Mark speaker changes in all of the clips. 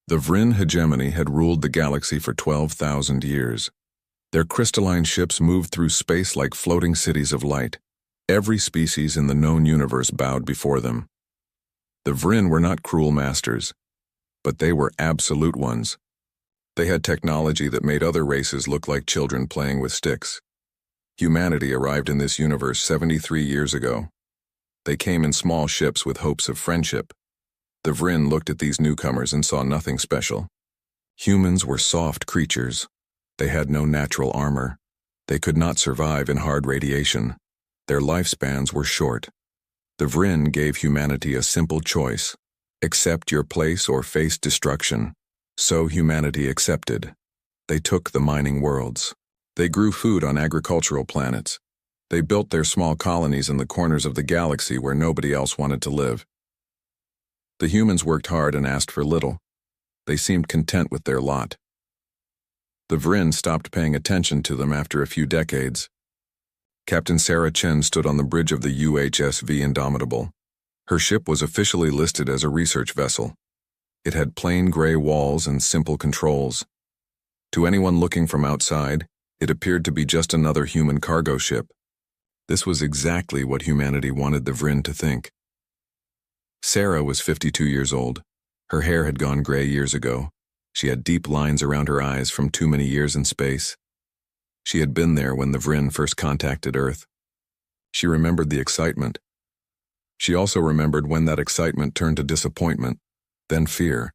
Speaker 1: The Vryn hegemony had ruled the galaxy for 12,000 years. Their crystalline ships moved through space like floating cities of light. Every species in the known universe bowed before them. The Vryn were not cruel masters, but they were absolute ones. They had technology that made other races look like children playing with sticks. Humanity arrived in this universe 73 years ago. They came in small ships with hopes of friendship. The Vryn looked at these newcomers and saw nothing special. Humans were soft creatures. They had no natural armor. They could not survive in hard radiation. Their lifespans were short. The Vryn gave humanity a simple choice: accept your place or face destruction. So humanity accepted. They took the mining worlds. They grew food on agricultural planets. They built their small colonies in the corners of the galaxy where nobody else wanted to live. The humans worked hard and asked for little. They seemed content with their lot. The Vryn stopped paying attention to them after a few decades. Captain Sarah Chen stood on the bridge of the UHSV Indomitable. Her ship was officially listed as a research vessel. It had plain gray walls and simple controls. To anyone looking from outside, it appeared to be just another human cargo ship. This was exactly what humanity wanted the Vryn to think. Sarah was 52 years old. Her hair had gone gray years ago. She had deep lines around her eyes from too many years in space. She had been there when the Vryn first contacted Earth. She remembered the excitement. She also remembered when that excitement turned to disappointment, then fear,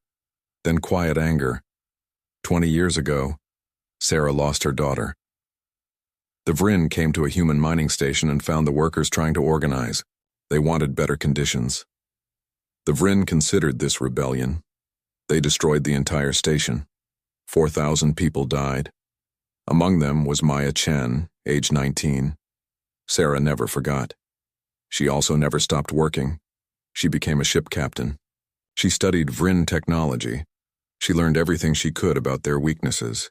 Speaker 1: then quiet anger. 20 years ago, Sarah lost her daughter. The Vryn came to a human mining station and found the workers trying to organize. They wanted better conditions. The Vryn considered this rebellion. They destroyed the entire station. 4,000 people died. Among them was Maya Chen, age 19. Sarah never forgot. She also never stopped working. She became a ship captain. She studied Vryn technology. She learned everything she could about their weaknesses.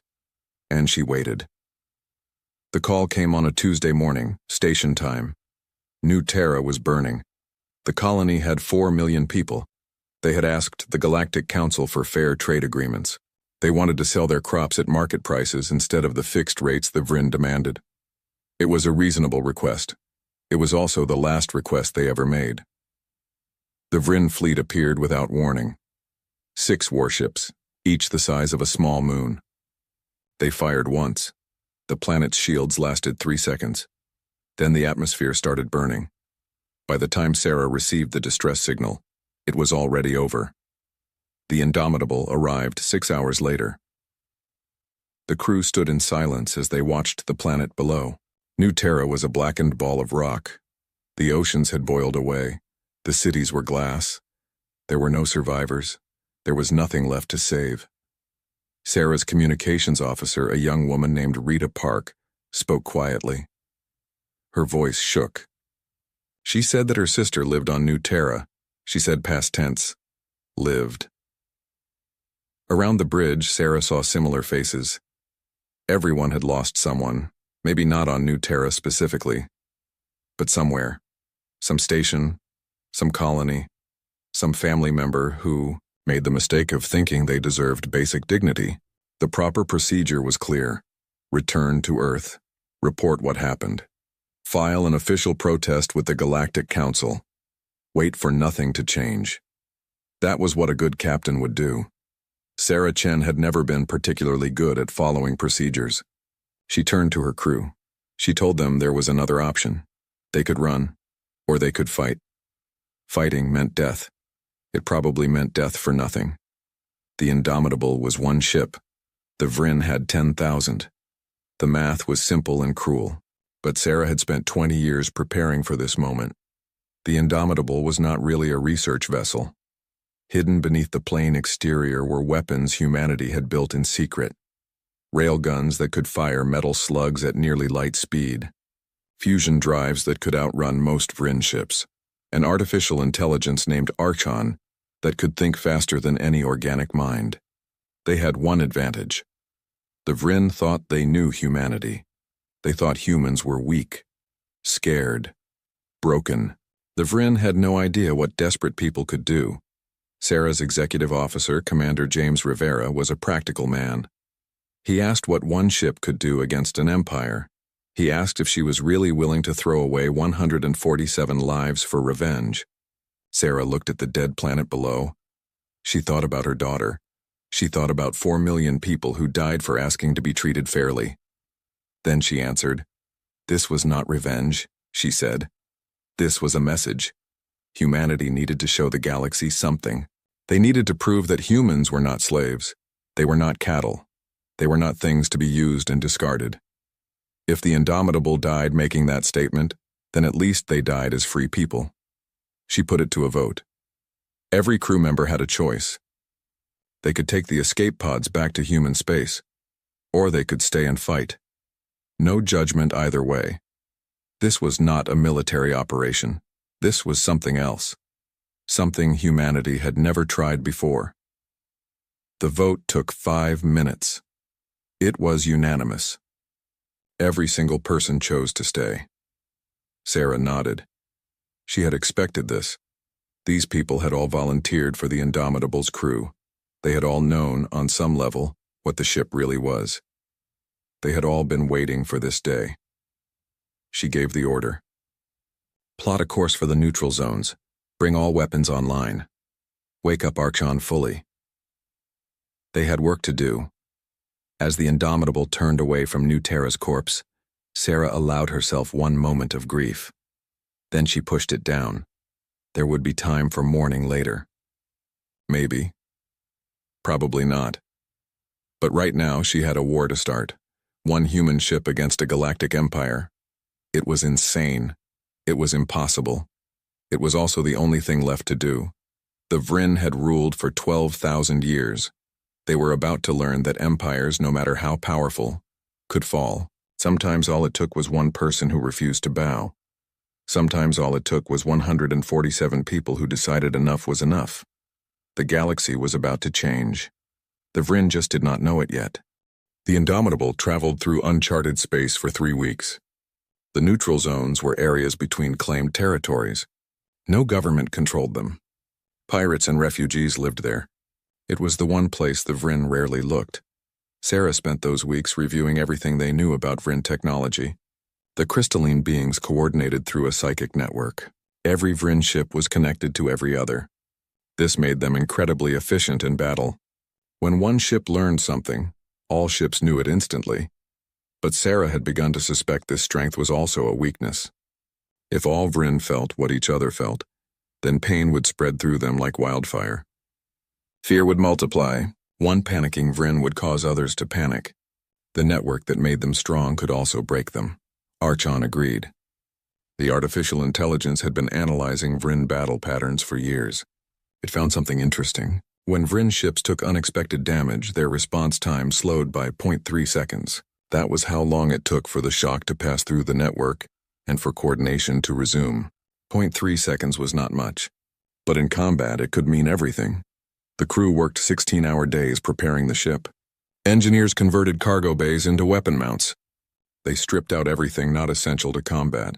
Speaker 1: And she waited. The call came on a Tuesday morning, station time. New Terra was burning. The colony had 4 million people. They had asked the Galactic Council for fair trade agreements. They wanted to sell their crops at market prices instead of the fixed rates the Vryn demanded. It was a reasonable request. It was also the last request they ever made. The Vryn fleet appeared without warning. 6 warships, each the size of a small moon. They fired once. The planet's shields lasted 3 seconds. Then the atmosphere started burning. By the time Sarah received the distress signal, it was already over. The Indomitable arrived 6 hours later. The crew stood in silence as they watched the planet below. New Terra was a blackened ball of rock. The oceans had boiled away. The cities were glass. There were no survivors. There was nothing left to save. Sarah's communications officer, a young woman named Rita Park, spoke quietly. Her voice shook. She said that her sister lived on New Terra. She said past tense, lived. Around the bridge, Sarah saw similar faces. Everyone had lost someone, maybe not on New Terra specifically, but somewhere. Some station, some colony, some family member who made the mistake of thinking they deserved basic dignity. The proper procedure was clear. Return to Earth. Report what happened. File an official protest with the Galactic Council. Wait for nothing to change. That was what a good captain would do. Sarah Chen had never been particularly good at following procedures. She turned to her crew. She told them there was another option. They could run, or they could fight. Fighting meant death. It probably meant death for nothing. The Indomitable was 1 ship. The Vryn had 10,000. The math was simple and cruel. But Sarah had spent 20 years preparing for this moment. The Indomitable was not really a research vessel. Hidden beneath the plain exterior were weapons humanity had built in secret. Railguns that could fire metal slugs at nearly light speed. Fusion drives that could outrun most Vryn ships. An artificial intelligence named Archon that could think faster than any organic mind. They had one advantage. The Vryn thought they knew humanity. They thought humans were weak, scared, broken. The Vryn had no idea what desperate people could do. Sarah's executive officer, Commander James Rivera, was a practical man. He asked what one ship could do against an empire. He asked if she was really willing to throw away 147 lives for revenge. Sarah looked at the dead planet below. She thought about her daughter. She thought about 4 million people who died for asking to be treated fairly. Then she answered, "This was not revenge," she said. This was a message. Humanity needed to show the galaxy something. They needed to prove that humans were not slaves. They were not cattle. They were not things to be used and discarded. If the Indomitable died making that statement, then at least they died as free people. She put it to a vote. Every crew member had a choice. They could take the escape pods back to human space, or they could stay and fight. No judgment either way. This was not a military operation. This was something else. Something humanity had never tried before. The vote took 5 minutes. It was unanimous. Every single person chose to stay. Sarah nodded. She had expected this. These people had all volunteered for the Indomitable's crew. They had all known, on some level, what the ship really was. They had all been waiting for this day. She gave the order. Plot a course for the neutral zones. Bring all weapons online. Wake up Archon fully. They had work to do. As the Indomitable turned away from New Terra's corpse, Sarah allowed herself one moment of grief. Then she pushed it down. There would be time for mourning later. Maybe. Probably not. But right now she had a war to start. One human ship against a galactic empire. It was insane. It was impossible. It was also the only thing left to do. The Vryn had ruled for 12,000 years. They were about to learn that empires, no matter how powerful, could fall. Sometimes all it took was one person who refused to bow. Sometimes all it took was 147 people who decided enough was enough. The galaxy was about to change. The Vryn just did not know it yet. The Indomitable traveled through uncharted space for 3 weeks. The neutral zones were areas between claimed territories. No government controlled them. Pirates and refugees lived there. It was the one place the Vryn rarely looked. Sarah spent those weeks reviewing everything they knew about Vryn technology. The crystalline beings coordinated through a psychic network. Every Vryn ship was connected to every other. This made them incredibly efficient in battle. When one ship learned something, all ships knew it instantly. But Sarah had begun to suspect this strength was also a weakness. If all Vryn felt what each other felt, then pain would spread through them like wildfire. Fear would multiply. One panicking Vryn would cause others to panic. The network that made them strong could also break them. Archon agreed. The artificial intelligence had been analyzing Vryn battle patterns for years. It found something interesting. When Vryn ships took unexpected damage, their response time slowed by 0.3 seconds. That was how long it took for the shock to pass through the network and for coordination to resume. 0.3 seconds was not much. But in combat, it could mean everything. The crew worked 16-hour days preparing the ship. Engineers converted cargo bays into weapon mounts. They stripped out everything not essential to combat.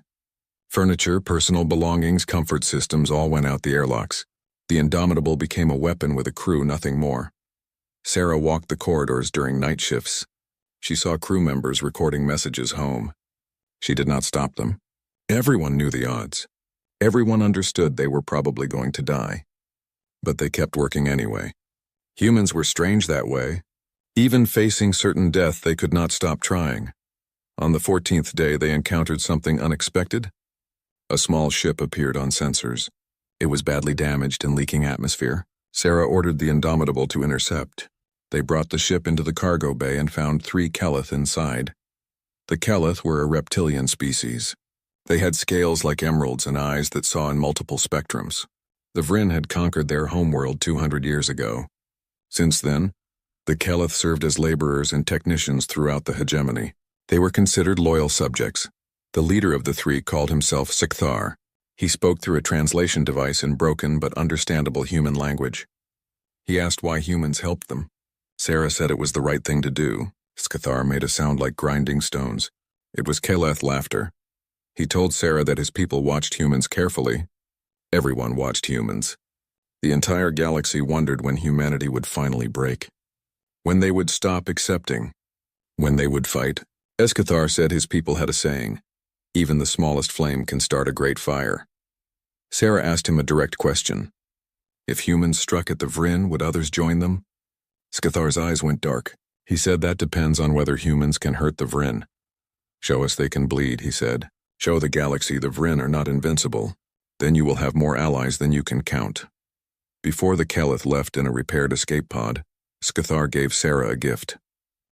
Speaker 1: Furniture, personal belongings, comfort systems all went out the airlocks. The Indomitable became a weapon with a crew, nothing more. Sarah walked the corridors during night shifts. She saw crew members recording messages home. She did not stop them. Everyone knew the odds. Everyone understood they were probably going to die. But they kept working anyway. Humans were strange that way. Even facing certain death, they could not stop trying. On the 14th day, they encountered something unexpected. A small ship appeared on sensors. It was badly damaged and leaking atmosphere. Sarah ordered the Indomitable to intercept. They brought the ship into the cargo bay and found 3 Keleth inside. The Keleth were a reptilian species. They had scales like emeralds and eyes that saw in multiple spectrums. The Vryn had conquered their homeworld 200 years ago. Since then, the Keleth served as laborers and technicians throughout the hegemony. They were considered loyal subjects. The leader of the 3 called himself Sikthar. He spoke through a translation device in broken but understandable human language. He asked why humans helped them. Sarah said it was the right thing to do. Sikthar made a sound like grinding stones. It was Keleth laughter. He told Sarah that his people watched humans carefully. Everyone watched humans. The entire galaxy wondered when humanity would finally break. When they would stop accepting. When they would fight. Escathar said his people had a saying, "Even the smallest flame can start a great fire." Sarah asked him a direct question. If humans struck at the Vryn, would others join them? Scathar's eyes went dark. He said that depends on whether humans can hurt the Vryn. Show us they can bleed, he said. Show the galaxy the Vryn are not invincible. Then you will have more allies than you can count. Before the Keleth left in a repaired escape pod, Scathar gave Sarah a gift.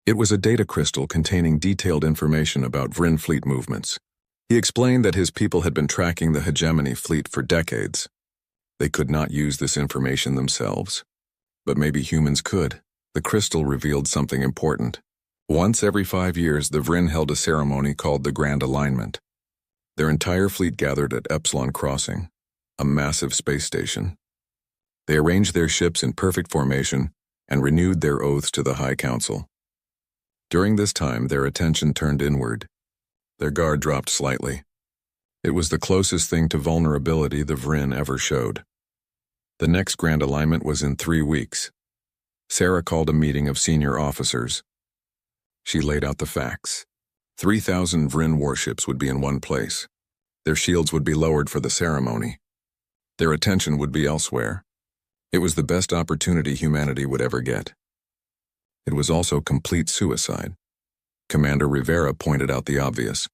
Speaker 1: It was a data crystal containing detailed information about Vryn fleet movements. He explained that his people had been tracking the hegemony fleet for decades. They could not use this information themselves. But maybe humans could. The crystal revealed something important. Once every 5 years, the Vryn held a ceremony called the Grand Alignment. Their entire fleet gathered at Epsilon Crossing, a massive space station. They arranged their ships in perfect formation and renewed their oaths to the High Council. During this time, their attention turned inward. Their guard dropped slightly. It was the closest thing to vulnerability the Vryn ever showed. The next Grand Alignment was in 3 weeks. Sarah called a meeting of senior officers. She laid out the facts. 3,000 Vryn warships would be in one place. Their shields would be lowered for the ceremony. Their attention would be elsewhere. It was the best opportunity humanity would ever get. It was also complete suicide. Commander Rivera pointed out the obvious.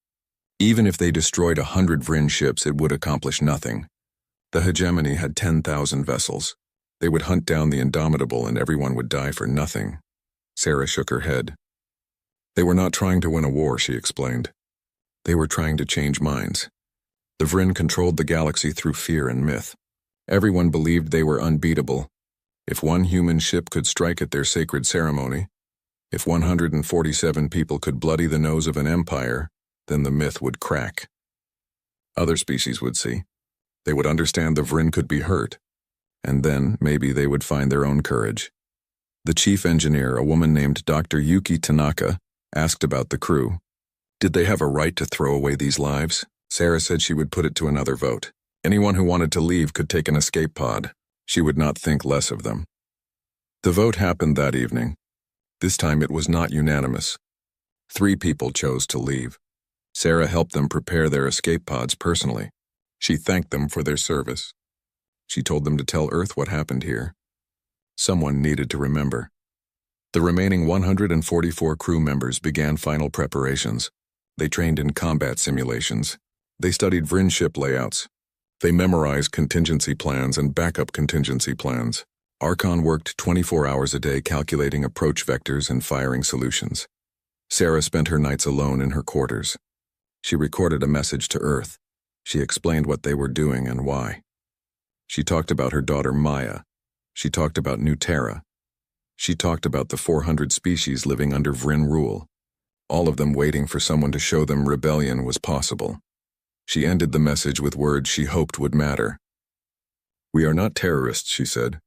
Speaker 1: Even if they destroyed 100 Vryn ships, it would accomplish nothing. The hegemony had 10,000 vessels. They would hunt down the Indomitable and everyone would die for nothing. Sarah shook her head. They were not trying to win a war, she explained. They were trying to change minds. The Vryn controlled the galaxy through fear and myth. Everyone believed they were unbeatable. If one human ship could strike at their sacred ceremony, if 147 people could bloody the nose of an empire, then the myth would crack. Other species would see. They would understand the Vryn could be hurt, and then maybe they would find their own courage. The chief engineer, a woman named Dr. Yuki Tanaka, asked about the crew. Did they have a right to throw away these lives? Sarah said she would put it to another vote. Anyone who wanted to leave could take an escape pod. She would not think less of them. The vote happened that evening. This time it was not unanimous. 3 people chose to leave. Sarah helped them prepare their escape pods personally. She thanked them for their service. She told them to tell Earth what happened here. Someone needed to remember. The remaining 144 crew members began final preparations. They trained in combat simulations. They studied Vryn ship layouts. They memorized contingency plans and backup contingency plans. Archon worked 24 hours a day calculating approach vectors and firing solutions. Sarah spent her nights alone in her quarters. She recorded a message to Earth. She explained what they were doing and why. She talked about her daughter Maya. She talked about New Terra. She talked about the 400 species living under Vryn rule, all of them waiting for someone to show them rebellion was possible. She ended the message with words she hoped would matter. "We are not terrorists," she said.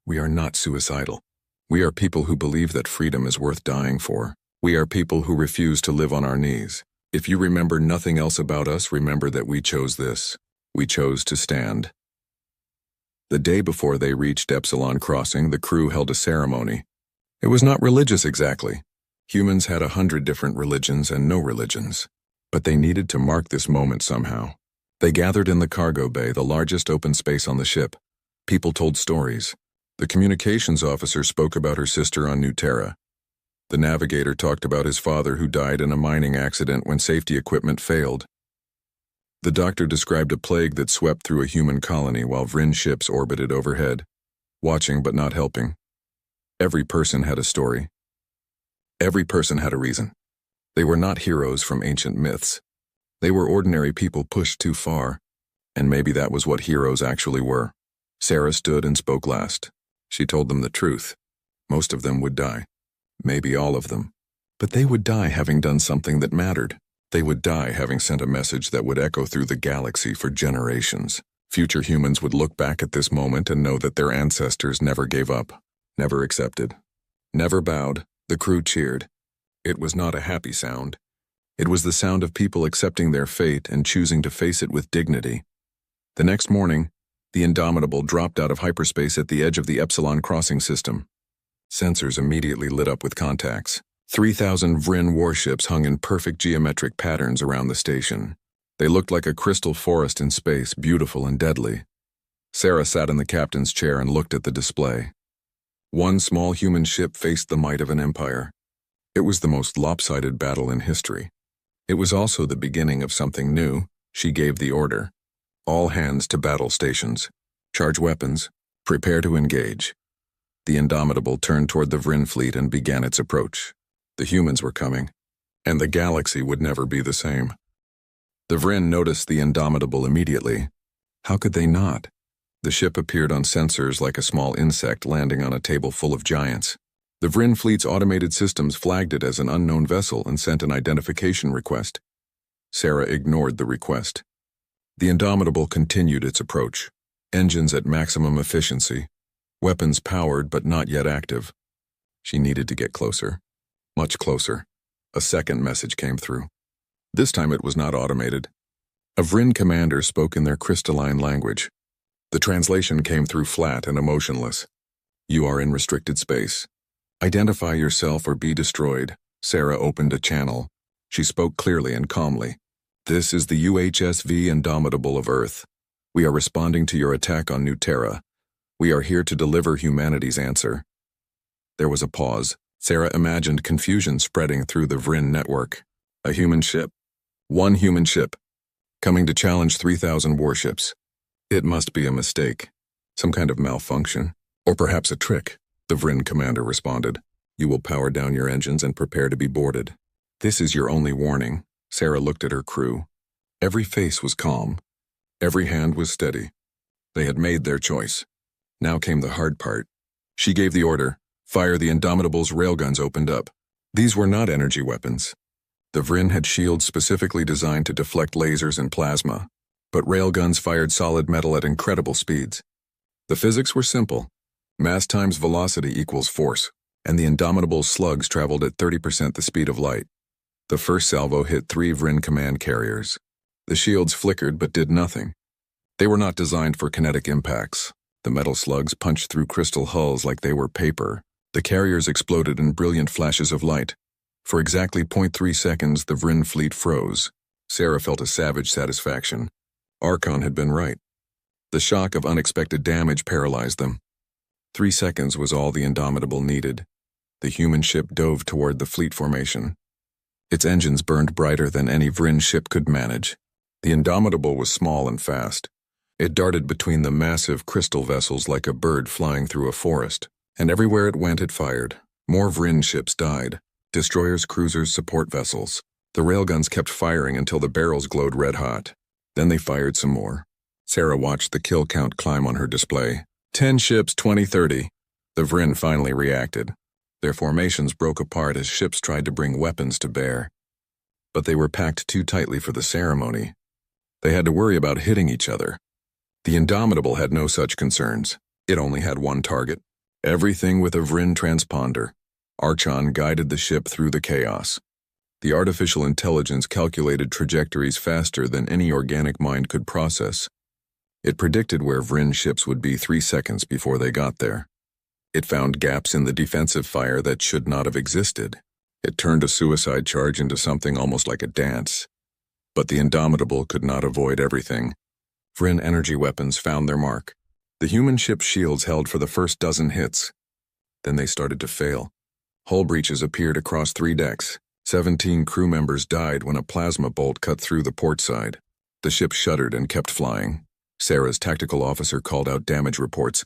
Speaker 1: "We are not suicidal. We are people who believe that freedom is worth dying for. We are people who refuse to live on our knees. If you remember nothing else about us, remember that we chose this. We chose to stand." The day before they reached Epsilon Crossing, the crew held a ceremony. It was not religious exactly. Humans had 100 different religions and no religions. But they needed to mark this moment somehow. They gathered in the cargo bay, the largest open space on the ship. People told stories. The communications officer spoke about her sister on New Terra. The navigator talked about his father who died in a mining accident when safety equipment failed. The doctor described a plague that swept through a human colony while Vryn ships orbited overhead, watching but not helping. Every person had a story. Every person had a reason. They were not heroes from ancient myths. They were ordinary people pushed too far, and maybe that was what heroes actually were. Sarah stood and spoke last. She told them the truth. Most of them would die. Maybe all of them. But they would die having done something that mattered. They would die having sent a message that would echo through the galaxy for generations. Future humans would look back at this moment and know that their ancestors never gave up, never accepted, never bowed. The crew cheered. It was not a happy sound. It was the sound of people accepting their fate and choosing to face it with dignity. The next morning, The Indomitable dropped out of hyperspace at the edge of the Epsilon crossing system. Sensors immediately lit up with contacts. 3,000 Vrin warships hung in perfect geometric patterns around the station. They looked like a crystal forest in space, beautiful and deadly. Sarah sat in the captain's chair and looked at the display. One small human ship faced the might of an empire. It was the most lopsided battle in history. It was also the beginning of something new. She gave the order. All hands to battle stations. Charge weapons. Prepare to engage. The Indomitable turned toward the Vrin fleet and began its approach. The humans were coming, and the galaxy would never be the same. The Vrin noticed the Indomitable immediately. How could they not? The ship appeared on sensors like a small insect landing on a table full of giants. The Vrin fleet's automated systems flagged it as an unknown vessel and sent an identification request. Sarah ignored the request. The Indomitable continued its approach. Engines at maximum efficiency. Weapons powered but not yet active. She needed to get closer. Much closer. A second message came through. This time it was not automated. A Vrin commander spoke in their crystalline language. The translation came through flat and emotionless. You are in restricted space. Identify yourself or be destroyed. Sarah opened a channel. She spoke clearly and calmly. This is the UHSV Indomitable of Earth. We are responding to your attack on New Terra. We are here to deliver humanity's answer. There was a pause. Sarah imagined confusion spreading through the Vrin network. A human ship. One human ship. Coming to challenge 3,000 warships. It must be a mistake. Some kind of malfunction. Or perhaps a trick, the Vrin commander responded. You will power down your engines and prepare to be boarded. This is your only warning. Sarah looked at her crew. Every face was calm. Every hand was steady. They had made their choice. Now came the hard part. She gave the order. Fire. The Indomitable's railguns opened up. These were not energy weapons. The Vrin had shields specifically designed to deflect lasers and plasma, but railguns fired solid metal at incredible speeds. The physics were simple. Mass times velocity equals force, and the Indomitable's slugs traveled at 30% the speed of light. The first salvo hit 3 Vrin command carriers. The shields flickered but did nothing. They were not designed for kinetic impacts. The metal slugs punched through crystal hulls like they were paper. The carriers exploded in brilliant flashes of light. For exactly 0.3 seconds, the Vrin fleet froze. Sarah felt a savage satisfaction. Archon had been right. The shock of unexpected damage paralyzed them. 3 seconds was all the Indomitable needed. The human ship dove toward the fleet formation. Its engines burned brighter than any Vrin ship could manage. The Indomitable was small and fast. It darted between the massive crystal vessels like a bird flying through a forest. And everywhere it went, it fired. More Vrin ships died. Destroyers, cruisers, support vessels. The railguns kept firing until the barrels glowed red hot. Then they fired some more. Sarah watched the kill count climb on her display. 10 ships, 20, 30. The Vrin finally reacted. Their formations broke apart as ships tried to bring weapons to bear. But they were packed too tightly for the ceremony. They had to worry about hitting each other. The Indomitable had no such concerns. It only had one target. Everything with a Vrin transponder. Archon guided the ship through the chaos. The artificial intelligence calculated trajectories faster than any organic mind could process. It predicted where Vrin ships would be 3 seconds before they got there. It found gaps in the defensive fire that should not have existed. It turned a suicide charge into something almost like a dance. But the Indomitable could not avoid everything. Vrin energy weapons found their mark. The human ship's shields held for the first dozen hits. Then they started to fail. Hull breaches appeared across 3 decks. 17 crew members died when a plasma bolt cut through the port side. The ship shuddered and kept flying. Sarah's tactical officer called out damage reports.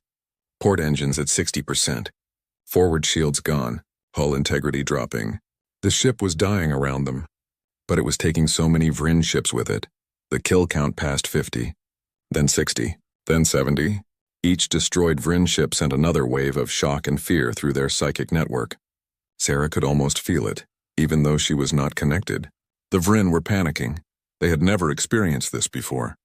Speaker 1: Port engines at 60%. Forward shields gone. Hull integrity dropping. The ship was dying around them. But it was taking so many Vrin ships with it. The kill count passed 50. Then 60. Then 70. Each destroyed Vrin ship sent another wave of shock and fear through their psychic network. Sarah could almost feel it, even though she was not connected. The Vrin were panicking. They had never experienced this before.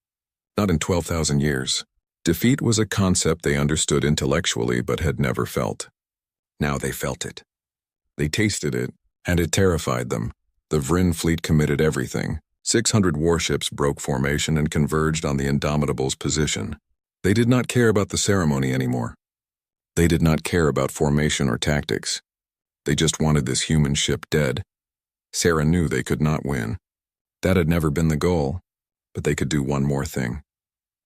Speaker 1: Not in 12,000 years. Defeat was a concept they understood intellectually but had never felt. Now they felt it. They tasted it, and it terrified them. The Vrin fleet committed everything. 600 warships broke formation and converged on the Indomitable's position. They did not care about the ceremony anymore. They did not care about formation or tactics. They just wanted this human ship dead. Sarah knew they could not win. That had never been the goal, but they could do one more thing.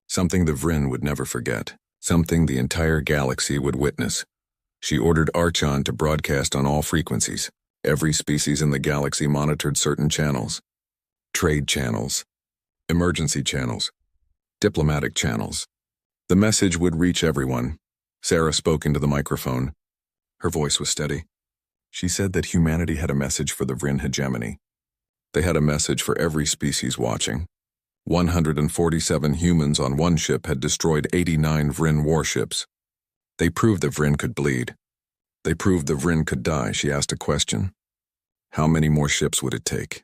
Speaker 1: Something the Vryn would never forget. Something the entire galaxy would witness. She ordered Archon to broadcast on all frequencies. Every species in the galaxy monitored certain channels. Trade channels, emergency channels, diplomatic channels. The message would reach everyone. Sarah spoke into the microphone. Her voice was steady. She said that humanity had a message for the Vryn hegemony. They had a message for every species watching. 147 humans on one ship had destroyed 89 Vryn warships. They proved the Vryn could bleed. They proved the Vryn could die. She asked a question. How many more ships would it take?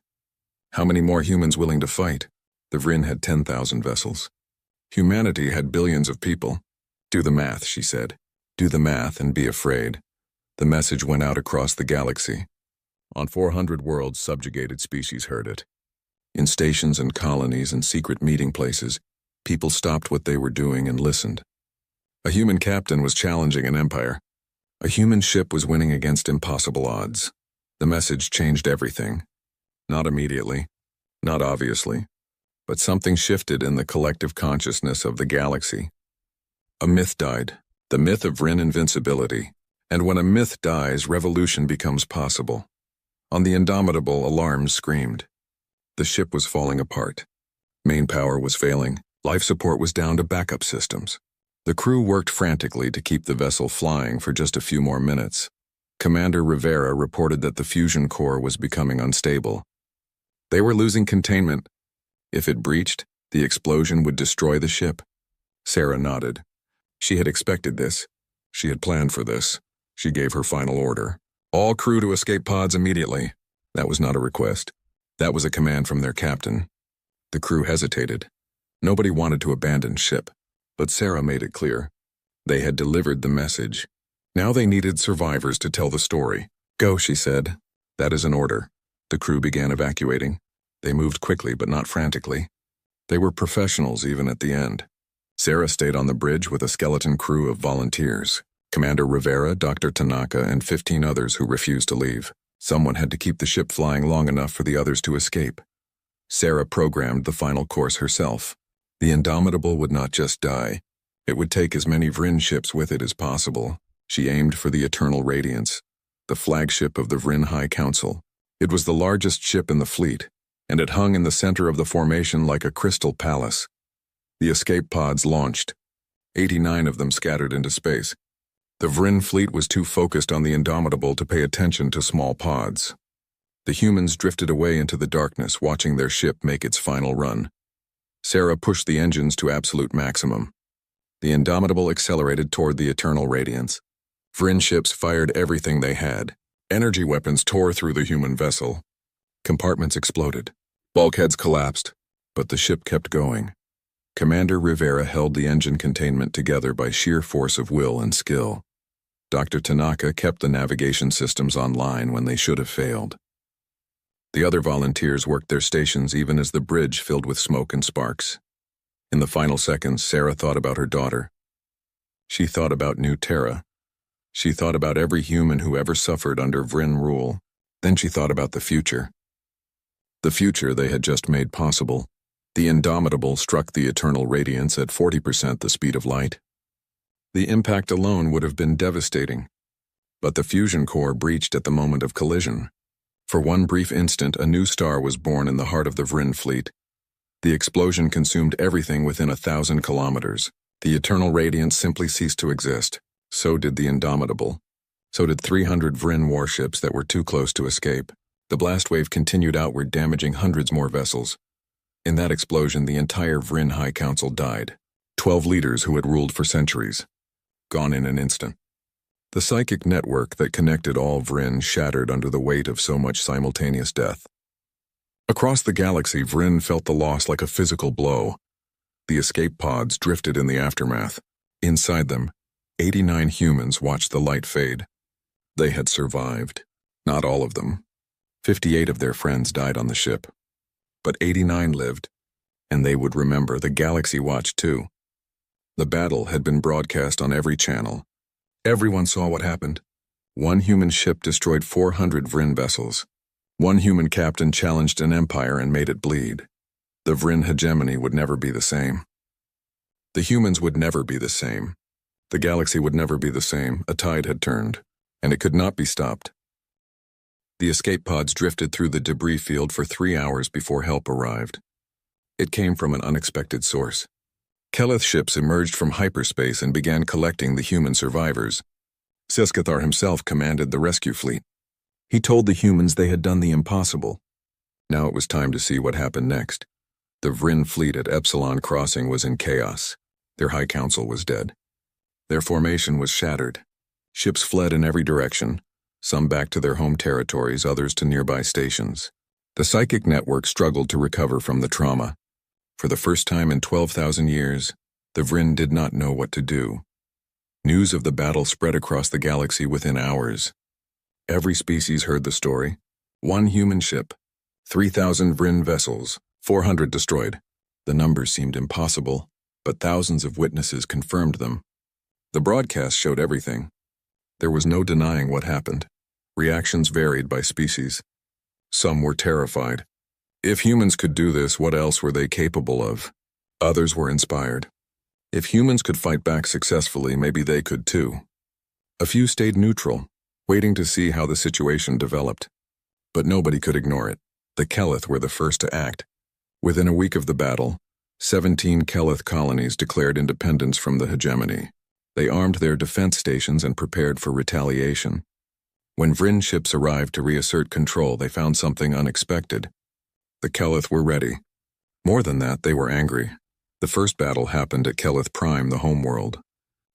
Speaker 1: How many more humans willing to fight? The Vryn had 10,000 vessels. Humanity had billions of people. Do the math, she said. Do the math and be afraid. The message went out across the galaxy. On 400 worlds, subjugated species heard it. In stations and colonies and secret meeting places, people stopped what they were doing and listened. A human captain was challenging an empire. A human ship was winning against impossible odds. The message changed everything. Not immediately, not obviously, but something shifted in the collective consciousness of the galaxy. A myth died, the myth of Vryn invincibility. And when a myth dies, revolution becomes possible. On the Indomitable, alarms screamed. The ship was falling apart. Main power was failing. Life support was down to backup systems. The crew worked frantically to keep the vessel flying for just a few more minutes. Commander Rivera reported that the fusion core was becoming unstable. They were losing containment. If it breached, the explosion would destroy the ship. Sarah nodded. She had expected this. She had planned for this. She gave her final order. All crew to escape pods immediately. That was not a request. That was a command from their captain. The crew hesitated. Nobody wanted to abandon ship, but Sarah made it clear. They had delivered the message. Now they needed survivors to tell the story. Go, she said. That is an order. The crew began evacuating. They moved quickly but not frantically. They were professionals even at the end. Sarah stayed on the bridge with a skeleton crew of volunteers. Commander Rivera, Dr. Tanaka, and 15 others who refused to leave. Someone had to keep the ship flying long enough for the others to escape. Sarah programmed the final course herself. The Indomitable would not just die. It would take as many Vryn ships with it as possible. She aimed for the Eternal Radiance, the flagship of the Vryn High Council. It was the largest ship in the fleet, and it hung in the center of the formation like a crystal palace. The escape pods launched. 89 of them scattered into space. The Vryn fleet was too focused on the Indomitable to pay attention to small pods. The humans drifted away into the darkness, watching their ship make its final run. Sarah pushed the engines to absolute maximum. The Indomitable accelerated toward the Eternal Radiance. Vryn ships fired everything they had. Energy weapons tore through the human vessel. Compartments exploded. Bulkheads collapsed, but the ship kept going. Commander Rivera held the engine containment together by sheer force of will and skill. Dr. Tanaka kept the navigation systems online when they should have failed. The other volunteers worked their stations even as the bridge filled with smoke and sparks. In the final seconds, Sarah thought about her daughter. She thought about New Terra. She thought about every human who ever suffered under Vryn rule. Then she thought about the future. The future they had just made possible. The Indomitable struck the Eternal Radiance at 40% the speed of light. The impact alone would have been devastating. But the fusion core breached at the moment of collision. For one brief instant, a new star was born in the heart of the Vryn fleet. The explosion consumed everything within 1,000 kilometers. The Eternal Radiance simply ceased to exist. So did the Indomitable. So did 300 Vryn warships that were too close to escape. The blast wave continued outward, damaging hundreds more vessels. In that explosion, the entire Vryn High Council died. 12 leaders who had ruled for centuries. Gone in an instant. The psychic network that connected all Vryn shattered under the weight of so much simultaneous death. Across the galaxy, Vryn felt the loss like a physical blow. The escape pods drifted in the aftermath. Inside them, 89 humans watched the light fade. They had survived. Not all of them. 58 of their friends died on the ship. But 89 lived, and they would remember. The galaxy watched too. The battle had been broadcast on every channel. Everyone saw what happened. One human ship destroyed 400 Vryn vessels. One human captain challenged an empire and made it bleed. The Vryn hegemony would never be the same. The humans would never be the same. The galaxy would never be the same. A tide had turned, and it could not be stopped. The escape pods drifted through the debris field for 3 hours before help arrived. It came from an unexpected source. Keleth ships emerged from hyperspace and began collecting the human survivors. Siskathar himself commanded the rescue fleet. He told the humans they had done the impossible. Now it was time to see what happened next. The Vryn fleet at Epsilon Crossing was in chaos. Their High Council was dead. Their formation was shattered. Ships fled in every direction, some back to their home territories, others to nearby stations. The psychic network struggled to recover from the trauma. For the first time in 12,000 years, the Vryn did not know what to do. News of the battle spread across the galaxy within hours. Every species heard the story. 1 human ship, 3,000 Vryn vessels, 400 destroyed. The numbers seemed impossible, but thousands of witnesses confirmed them. The broadcast showed everything. There was no denying what happened. Reactions varied by species. Some were terrified. If humans could do this, what else were they capable of? Others were inspired. If humans could fight back successfully, maybe they could too. A few stayed neutral, waiting to see how the situation developed. But nobody could ignore it. The Keleth were the first to act. Within a week of the battle, 17 Keleth colonies declared independence from the hegemony. They armed their defense stations and prepared for retaliation. When Vryn ships arrived to reassert control, they found something unexpected. The Keleth were ready. More than that, they were angry. The first battle happened at Keleth Prime, the homeworld.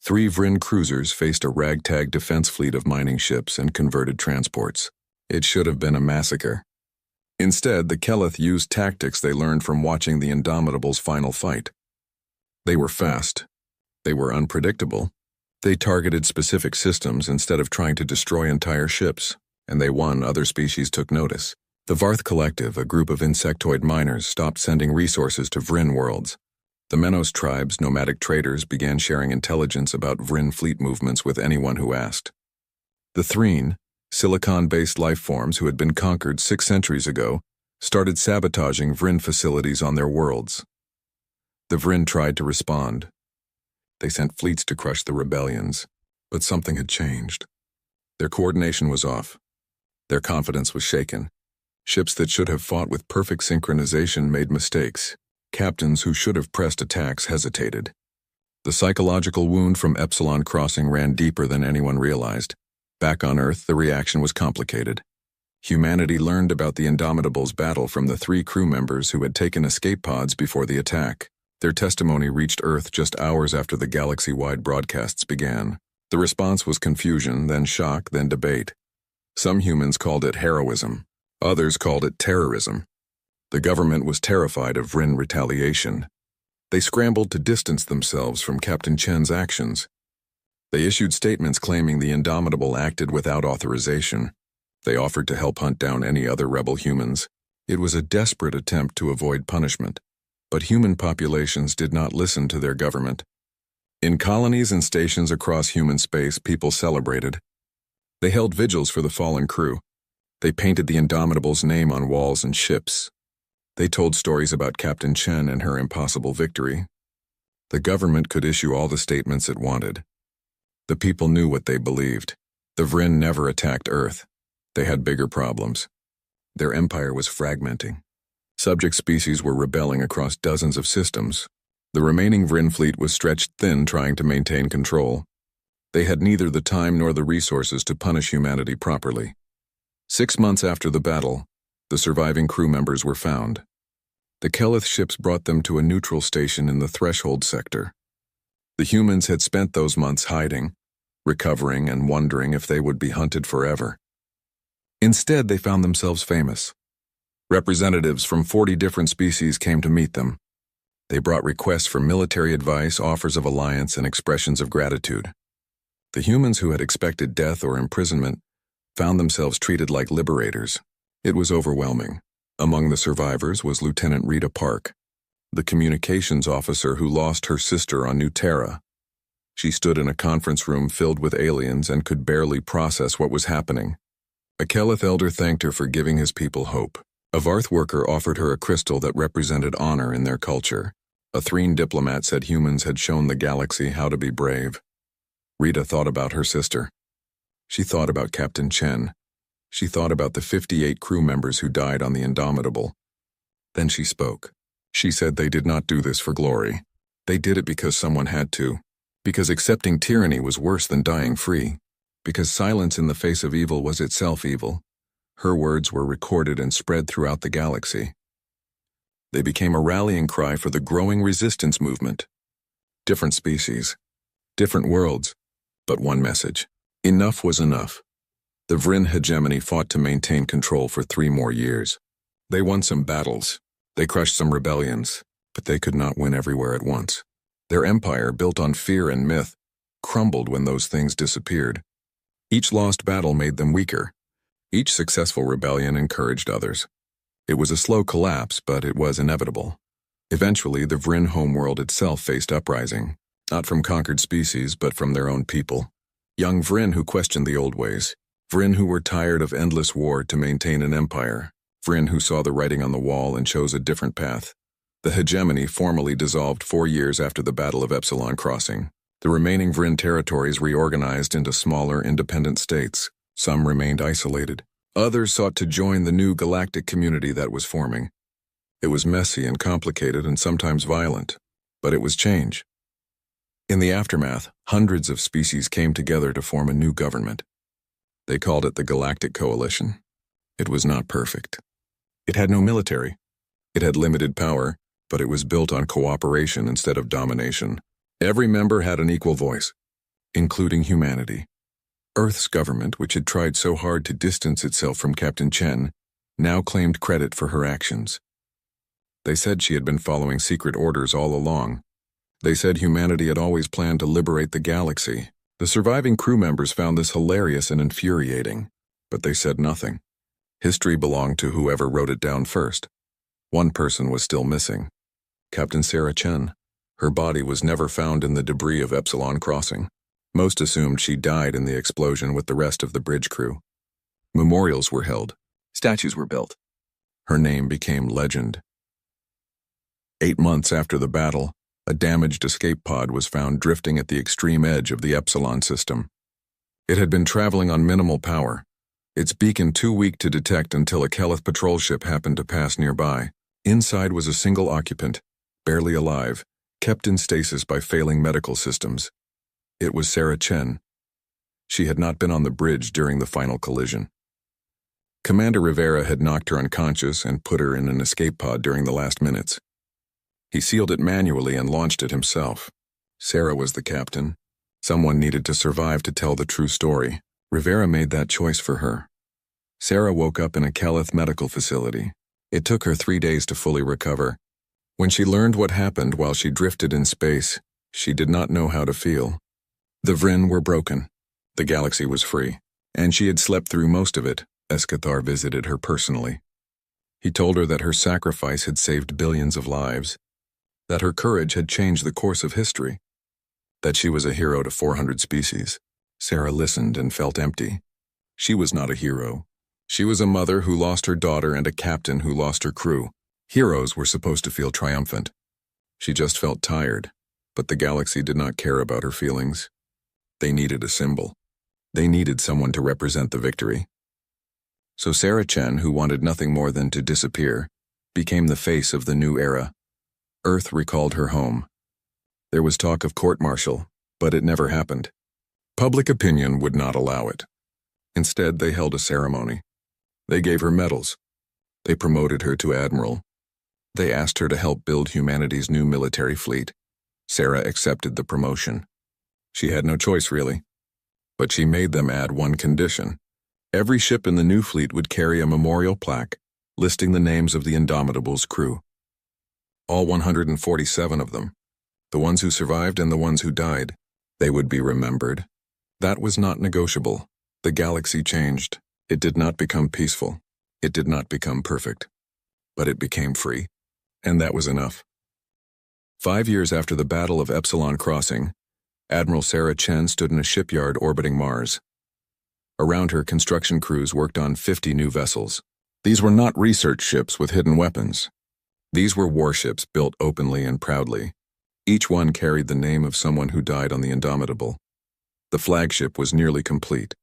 Speaker 1: 3 Vryn cruisers faced a ragtag defense fleet of mining ships and converted transports. It should have been a massacre. Instead, the Keleth used tactics they learned from watching the Indomitables' final fight. They were fast. They were unpredictable. They targeted specific systems instead of trying to destroy entire ships, and they won. Other species took notice. The Varth Collective, a group of insectoid miners, stopped sending resources to Vryn worlds. The Menos tribe's nomadic traders began sharing intelligence about Vryn fleet movements with anyone who asked. The Threen, silicon-based life forms who had been conquered 6 centuries ago, started sabotaging Vryn facilities on their worlds. The Vryn tried to respond. They sent fleets to crush the rebellions, but something had changed. Their coordination was off. Their confidence was shaken. Ships that should have fought with perfect synchronization made mistakes. Captains who should have pressed attacks hesitated. The psychological wound from Epsilon Crossing ran deeper than anyone realized. Back on Earth, the reaction was complicated. Humanity learned about the Indomitables' battle from the 3 crew members who had taken escape pods before the attack. Their testimony reached Earth just hours after the galaxy-wide broadcasts began. The response was confusion, then shock, then debate. Some humans called it heroism. Others called it terrorism. The government was terrified of Vryn retaliation. They scrambled to distance themselves from Captain Chen's actions. They issued statements claiming the Indomitable acted without authorization. They offered to help hunt down any other rebel humans. It was a desperate attempt to avoid punishment. But human populations did not listen to their government. In colonies and stations across human space, people celebrated. They held vigils for the fallen crew. They painted the Indomitable's name on walls and ships. They told stories about Captain Chen and her impossible victory. The government could issue all the statements it wanted. The people knew what they believed. The Vryn never attacked Earth. They had bigger problems. Their empire was fragmenting. Subject species were rebelling across dozens of systems. The remaining Vryn fleet was stretched thin trying to maintain control. They had neither the time nor the resources to punish humanity properly. 6 months after the battle, the surviving crew members were found. The Keleth ships brought them to a neutral station in the Threshold sector. The humans had spent those months hiding, recovering, and wondering if they would be hunted forever. Instead, they found themselves famous. Representatives from 40 different species came to meet them. They brought requests for military advice, offers of alliance, and expressions of gratitude. The humans who had expected death or imprisonment found themselves treated like liberators. It was overwhelming. Among the survivors was Lieutenant Rita Park. the communications officer who lost her sister on New Terra. She stood in a conference room filled with aliens and could barely process what was happening. A Keleth elder thanked her for giving his people hope. A Varth worker offered her a crystal that represented honor in their culture. A Threen diplomat said humans had shown the galaxy how to be brave. Rita thought about her sister. She thought about Captain Chen. She thought about the 58 crew members who died on the Indomitable. Then she spoke. She said they did not do this for glory. They did it because someone had to. Because accepting tyranny was worse than dying free. Because silence in the face of evil was itself evil. Her words were recorded and spread throughout the galaxy. They became a rallying cry for the growing resistance movement. Different species, different worlds, but one message. Enough was enough. The Vryn hegemony fought to maintain control for 3 more years. They won some battles. They crushed some rebellions, but they could not win everywhere at once. Their empire, built on fear and myth, crumbled when those things disappeared. Each lost battle made them weaker. Each successful rebellion encouraged others. It was a slow collapse, but it was inevitable. Eventually, the Vryn homeworld itself faced uprising, not from conquered species, but from their own people. Young Vryn who questioned the old ways. Vryn who were tired of endless war to maintain an empire. Vryn who saw the writing on the wall and chose a different path. The hegemony formally dissolved 4 years after the Battle of Epsilon Crossing. The remaining Vryn territories reorganized into smaller, independent states. Some remained isolated. Others sought to join the new galactic community that was forming. It was messy and complicated and sometimes violent, but it was change. In the aftermath, hundreds of species came together to form a new government. They called it the Galactic Coalition. It was not perfect. It had no military. It had limited power, but it was built on cooperation instead of domination. Every member had an equal voice, including humanity. Earth's government, which had tried so hard to distance itself from Captain Chen, now claimed credit for her actions. They said she had been following secret orders all along. They said humanity had always planned to liberate the galaxy. The surviving crew members found this hilarious and infuriating, but they said nothing. History belonged to whoever wrote it down first. One person was still missing. Captain Sarah Chen. Her body was never found in the debris of Epsilon Crossing. Most assumed she died in the explosion with the rest of the bridge crew. Memorials were held. Statues were built. Her name became legend. 8 months after the battle, a damaged escape pod was found drifting at the extreme edge of the Epsilon system. It had been traveling on minimal power, its beacon too weak to detect until a Keleth patrol ship happened to pass nearby. Inside was a single occupant, barely alive, kept in stasis by failing medical systems. It was Sarah Chen. She had not been on the bridge during the final collision. Commander Rivera had knocked her unconscious and put her in an escape pod during the last minutes. He sealed it manually and launched it himself. Sarah was the captain. Someone needed to survive to tell the true story. Rivera made that choice for her. Sarah woke up in a Keleth medical facility. It took her 3 days to fully recover. When she learned what happened while she drifted in space, she did not know how to feel. The Vryn were broken. The galaxy was free, and she had slept through most of it. Escathar visited her personally. He told her that her sacrifice had saved billions of lives, that her courage had changed the course of history, that she was a hero to 400 species. Sarah listened and felt empty. She was not a hero. She was a mother who lost her daughter and a captain who lost her crew. Heroes were supposed to feel triumphant. She just felt tired, but the galaxy did not care about her feelings. They needed a symbol. They needed someone to represent the victory. So Sarah Chen, who wanted nothing more than to disappear, became the face of the new era. Earth recalled her home. There was talk of court-martial, but it never happened. Public opinion would not allow it. Instead, they held a ceremony. They gave her medals. They promoted her to admiral. They asked her to help build humanity's new military fleet. Sarah accepted the promotion. She had no choice, really. But she made them add one condition. Every ship in the new fleet would carry a memorial plaque listing the names of the Indomitable's crew. All 147 of them, the ones who survived and the ones who died, they would be remembered. That was not negotiable. The galaxy changed. It did not become peaceful. It did not become perfect. But it became free. And that was enough. 5 years after the Battle of Epsilon Crossing, Admiral Sarah Chen stood in a shipyard orbiting Mars. Around her, construction crews worked on 50 new vessels. These were not research ships with hidden weapons. These were warships built openly and proudly. Each one carried the name of someone who died on the Indomitable. The flagship was nearly complete.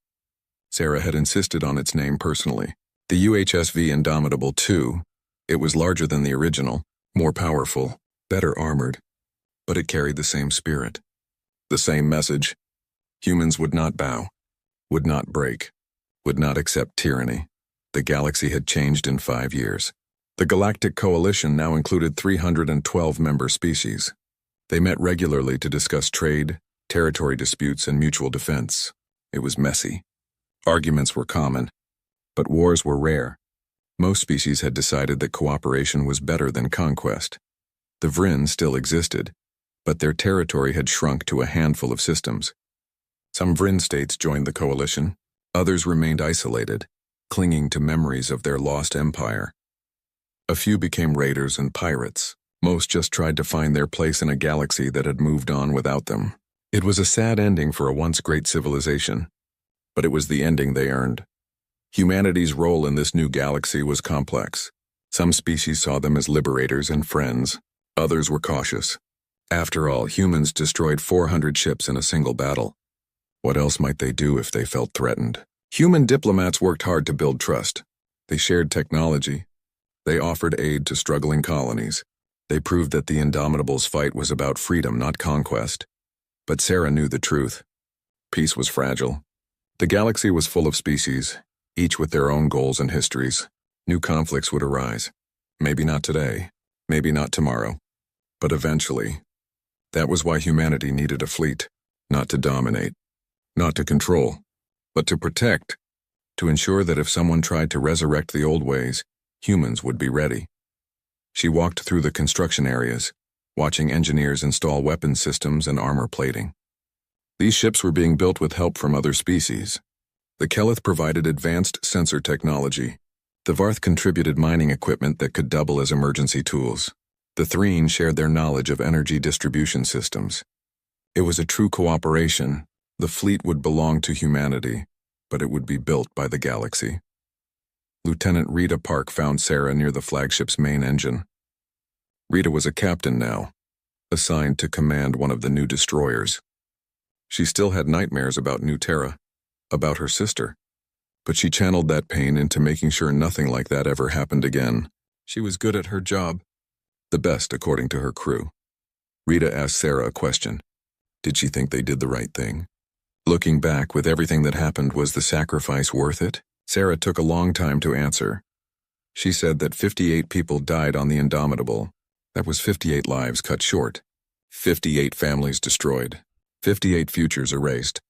Speaker 1: Sarah had insisted on its name personally. The UHSV Indomitable II. It was larger than the original, more powerful, better armored, but it carried the same spirit. The same message. Humans would not bow, would not break, would not accept tyranny. The galaxy had changed in 5 years. The Galactic Coalition now included 312 member species. They met regularly to discuss trade, territory disputes, and mutual defense. It was messy. Arguments were common, but wars were rare. Most species had decided that cooperation was better than conquest. The Vryn still existed, but their territory had shrunk to a handful of systems. Some Vryn states joined the coalition, others remained isolated, clinging to memories of their lost empire. A few became raiders and pirates. Most just tried to find their place in a galaxy that had moved on without them. It was a sad ending for a once great civilization, but it was the ending they earned. Humanity's role in this new galaxy was complex. Some species saw them as liberators and friends. Others were cautious. After all, humans destroyed 400 ships in a single battle. What else might they do if they felt threatened? Human diplomats worked hard to build trust. They shared technology. They offered aid to struggling colonies. They proved that the Indomitable's fight was about freedom, not conquest. But Sarah knew the truth. Peace was fragile. The galaxy was full of species, each with their own goals and histories. New conflicts would arise. Maybe not today, maybe not tomorrow, but eventually. That was why humanity needed a fleet, not to dominate, not to control, but to protect, to ensure that if someone tried to resurrect the old ways, humans would be ready. She walked through the construction areas, watching engineers install weapon systems and armor plating. These ships were being built with help from other species. The Kelith provided advanced sensor technology. The Varth contributed mining equipment that could double as emergency tools. The Threen shared their knowledge of energy distribution systems. It was a true cooperation. The fleet would belong to humanity, but it would be built by the galaxy. Lieutenant Rita Park found Sarah near the flagship's main engine. Rita was a captain now, assigned to command one of the new destroyers. She still had nightmares about New Terra, about her sister, but she channeled that pain into making sure nothing like that ever happened again. She was good at her job, the best according to her crew. Rita asked Sarah a question. Did she think they did the right thing? Looking back, with everything that happened, was the sacrifice worth it? Sarah took a long time to answer. She said that 58 people died on the Indomitable. That was 58 lives cut short. 58 families destroyed. 58 futures erased.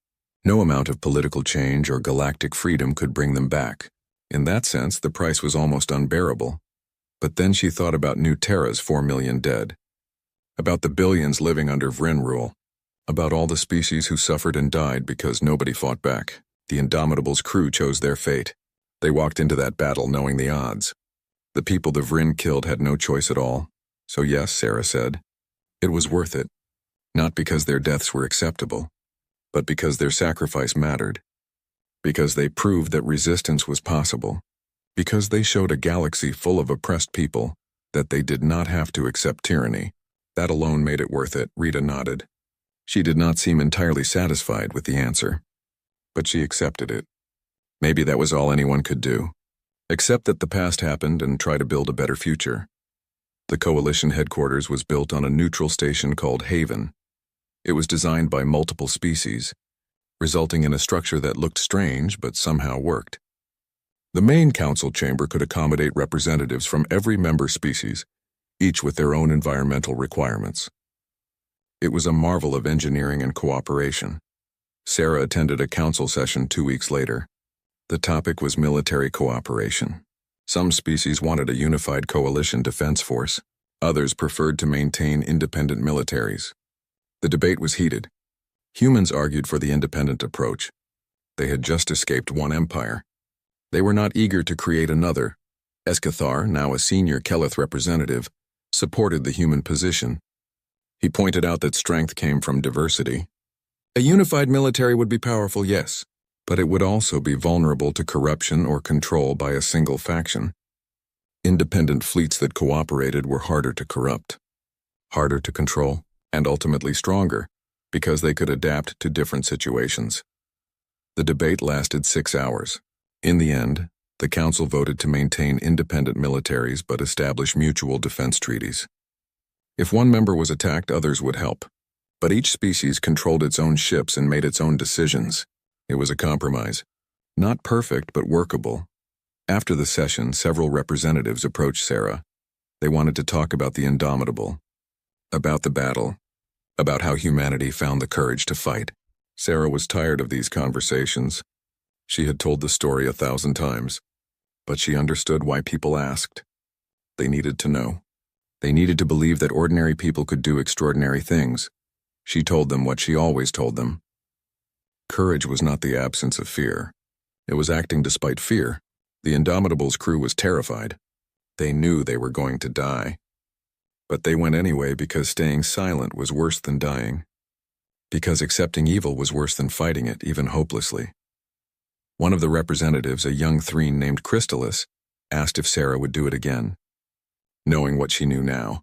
Speaker 1: No amount of political change or galactic freedom could bring them back. In that sense, the price was almost unbearable. But then she thought about New Terra's 4 million dead. About the billions living under Vryn rule. About all the species who suffered and died because nobody fought back. The Indomitable's crew chose their fate. They walked into that battle knowing the odds. The people the Vryn killed had no choice at all. So yes, Sarah said, it was worth it. Not because their deaths were acceptable, but because their sacrifice mattered. Because they proved that resistance was possible. Because they showed a galaxy full of oppressed people that they did not have to accept tyranny. That alone made it worth it, Rita nodded. She did not seem entirely satisfied with the answer. But she accepted it. Maybe that was all anyone could do. Accept that the past happened and try to build a better future. The Coalition headquarters was built on a neutral station called Haven. It was designed by multiple species, resulting in a structure that looked strange but somehow worked. The main council chamber could accommodate representatives from every member species, each with their own environmental requirements. It was a marvel of engineering and cooperation. Sarah attended a council session 2 weeks later. The topic was military cooperation. Some species wanted a unified coalition defense force. Others preferred to maintain independent militaries. The debate was heated. Humans argued for the independent approach. They had just escaped one empire. They were not eager to create another. Escathar, now a senior Kelith representative, supported the human position. He pointed out that strength came from diversity. A unified military would be powerful, yes, but it would also be vulnerable to corruption or control by a single faction. Independent fleets that cooperated were harder to corrupt, harder to control, and ultimately stronger, because they could adapt to different situations. The debate lasted 6 hours. In the end, the Council voted to maintain independent militaries but establish mutual defense treaties. If one member was attacked, others would help. But each species controlled its own ships and made its own decisions. It was a compromise. Not perfect, but workable. After the session, several representatives approached Sarah. They wanted to talk about the Indomitable, about the battle, about how humanity found the courage to fight. Sarah was tired of these conversations. She had told the story 1,000 times, but she understood why people asked. They needed to know. They needed to believe that ordinary people could do extraordinary things. She told them what she always told them. Courage was not the absence of fear. It was acting despite fear. The Indomitable's crew was terrified. They knew they were going to die. But they went anyway because staying silent was worse than dying. Because accepting evil was worse than fighting it, even hopelessly. One of the representatives, a young Threen named Crystallis, asked if Sarah would do it again. Knowing what she knew now,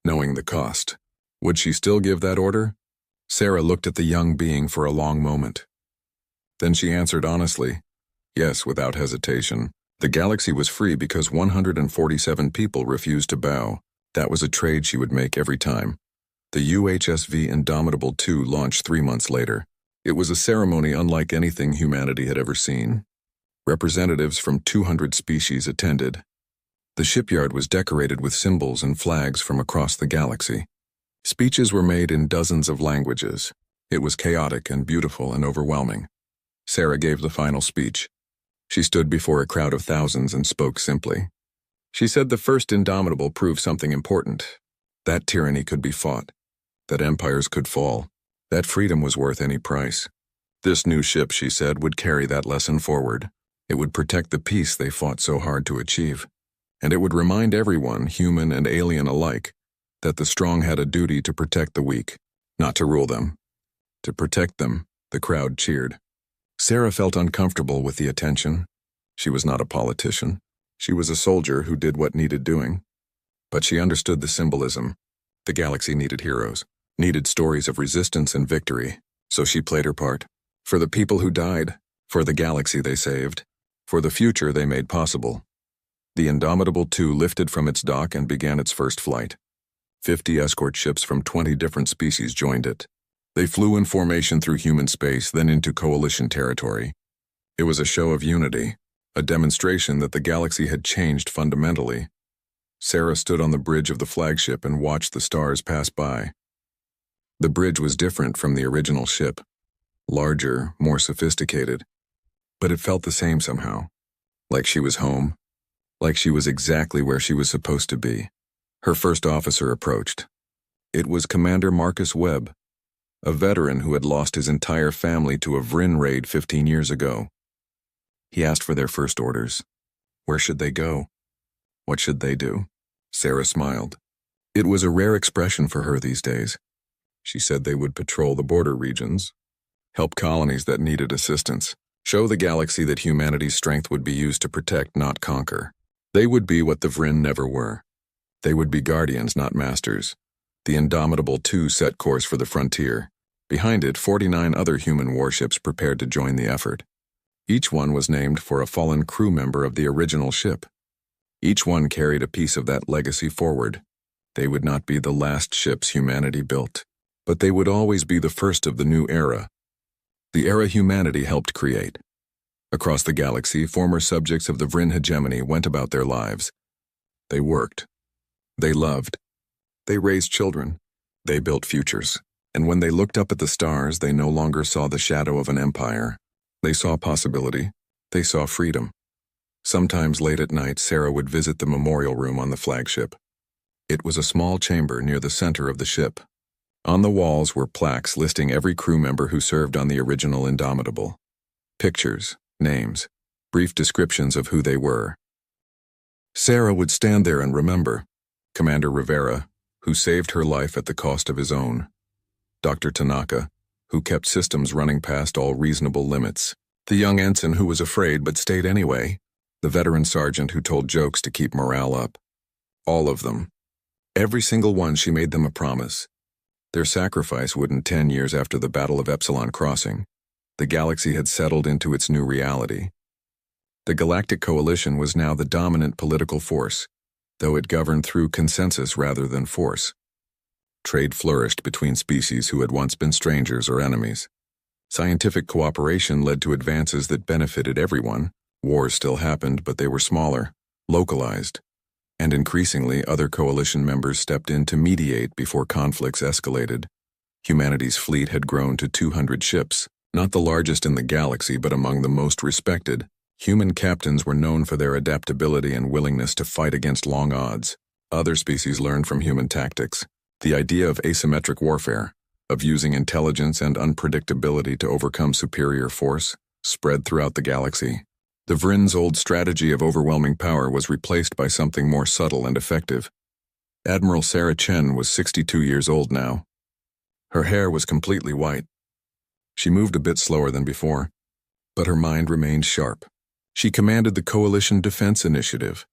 Speaker 1: knowing the cost, would she still give that order? Sarah looked at the young being for a long moment. Then she answered honestly, yes, without hesitation. The galaxy was free because 147 people refused to bow. That was a trade she would make every time. The UHSV Indomitable II launched 3 months later. It was a ceremony unlike anything humanity had ever seen. Representatives from 200 species attended. The shipyard was decorated with symbols and flags from across the galaxy. Speeches were made in dozens of languages. It was chaotic and beautiful and overwhelming. Sarah gave the final speech. She stood before a crowd of thousands and spoke simply. She said the first Indomitable proved something important. That tyranny could be fought. That empires could fall. That freedom was worth any price. This new ship, she said, would carry that lesson forward. It would protect the peace they fought so hard to achieve. And it would remind everyone, human and alien alike, that the strong had a duty to protect the weak, not to rule them. To protect them, the crowd cheered. Sarah felt uncomfortable with the attention. She was not a politician. She was a soldier who did what needed doing. But she understood the symbolism. The galaxy needed heroes, needed stories of resistance and victory, so she played her part. For the people who died, for the galaxy they saved, for the future they made possible. The Indomitable II lifted from its dock and began its first flight. 50 escort ships from 20 different species joined it. They flew in formation through human space, then into coalition territory. It was a show of unity, a demonstration that the galaxy had changed fundamentally. Sarah stood on the bridge of the flagship and watched the stars pass by. The bridge was different from the original ship, larger, more sophisticated, but it felt the same somehow, like she was home, like she was exactly where she was supposed to be. Her first officer approached. It was Commander Marcus Webb, a veteran who had lost his entire family to a Vryn raid 15 years ago. He asked for their first orders. Where should they go? What should they do? Sarah smiled. It was a rare expression for her these days. She said they would patrol the border regions, help colonies that needed assistance, show the galaxy that humanity's strength would be used to protect, not conquer. They would be what the Vryn never were. They would be guardians, not masters. The Indomitable II set course for the frontier. Behind it, 49 other human warships prepared to join the effort. Each one was named for a fallen crew member of the original ship. Each one carried a piece of that legacy forward. They would not be the last ships humanity built, but they would always be the first of the new era. The era humanity helped create. Across the galaxy, former subjects of the Vryn hegemony went about their lives. They worked. They loved. They raised children. They built futures. And when they looked up at the stars, they no longer saw the shadow of an empire. They saw possibility. They saw freedom. Sometimes late at night, Sarah would visit the memorial room on the flagship. It was a small chamber near the center of the ship. On the walls were plaques listing every crew member who served on the original Indomitable. Pictures, names, brief descriptions of who they were. Sarah would stand there and remember. Commander Rivera, who saved her life at the cost of his own. Dr. Tanaka, who kept systems running past all reasonable limits. The young ensign who was afraid but stayed anyway. The veteran sergeant who told jokes to keep morale up. All of them. Every single one. She made them a promise. Their sacrifice wouldn't 10 years after the Battle of Epsilon Crossing. The galaxy had settled into its new reality. The Galactic Coalition was now the dominant political force, though it governed through consensus rather than force. Trade flourished between species who had once been strangers or enemies. Scientific cooperation led to advances that benefited everyone. Wars still happened, but they were smaller, localized, and increasingly other coalition members stepped in to mediate before conflicts escalated. Humanity's fleet had grown to 200 ships, not the largest in the galaxy but among the most respected. Human captains were known for their adaptability and willingness to fight against long odds. Other species learned from human tactics. The idea of asymmetric warfare, of using intelligence and unpredictability to overcome superior force, spread throughout the galaxy. The Vrin's old strategy of overwhelming power was replaced by something more subtle and effective. Admiral Sarah Chen was 62 years old now. Her hair was completely white. She moved a bit slower than before, but her mind remained sharp. She commanded the Coalition Defense Initiative,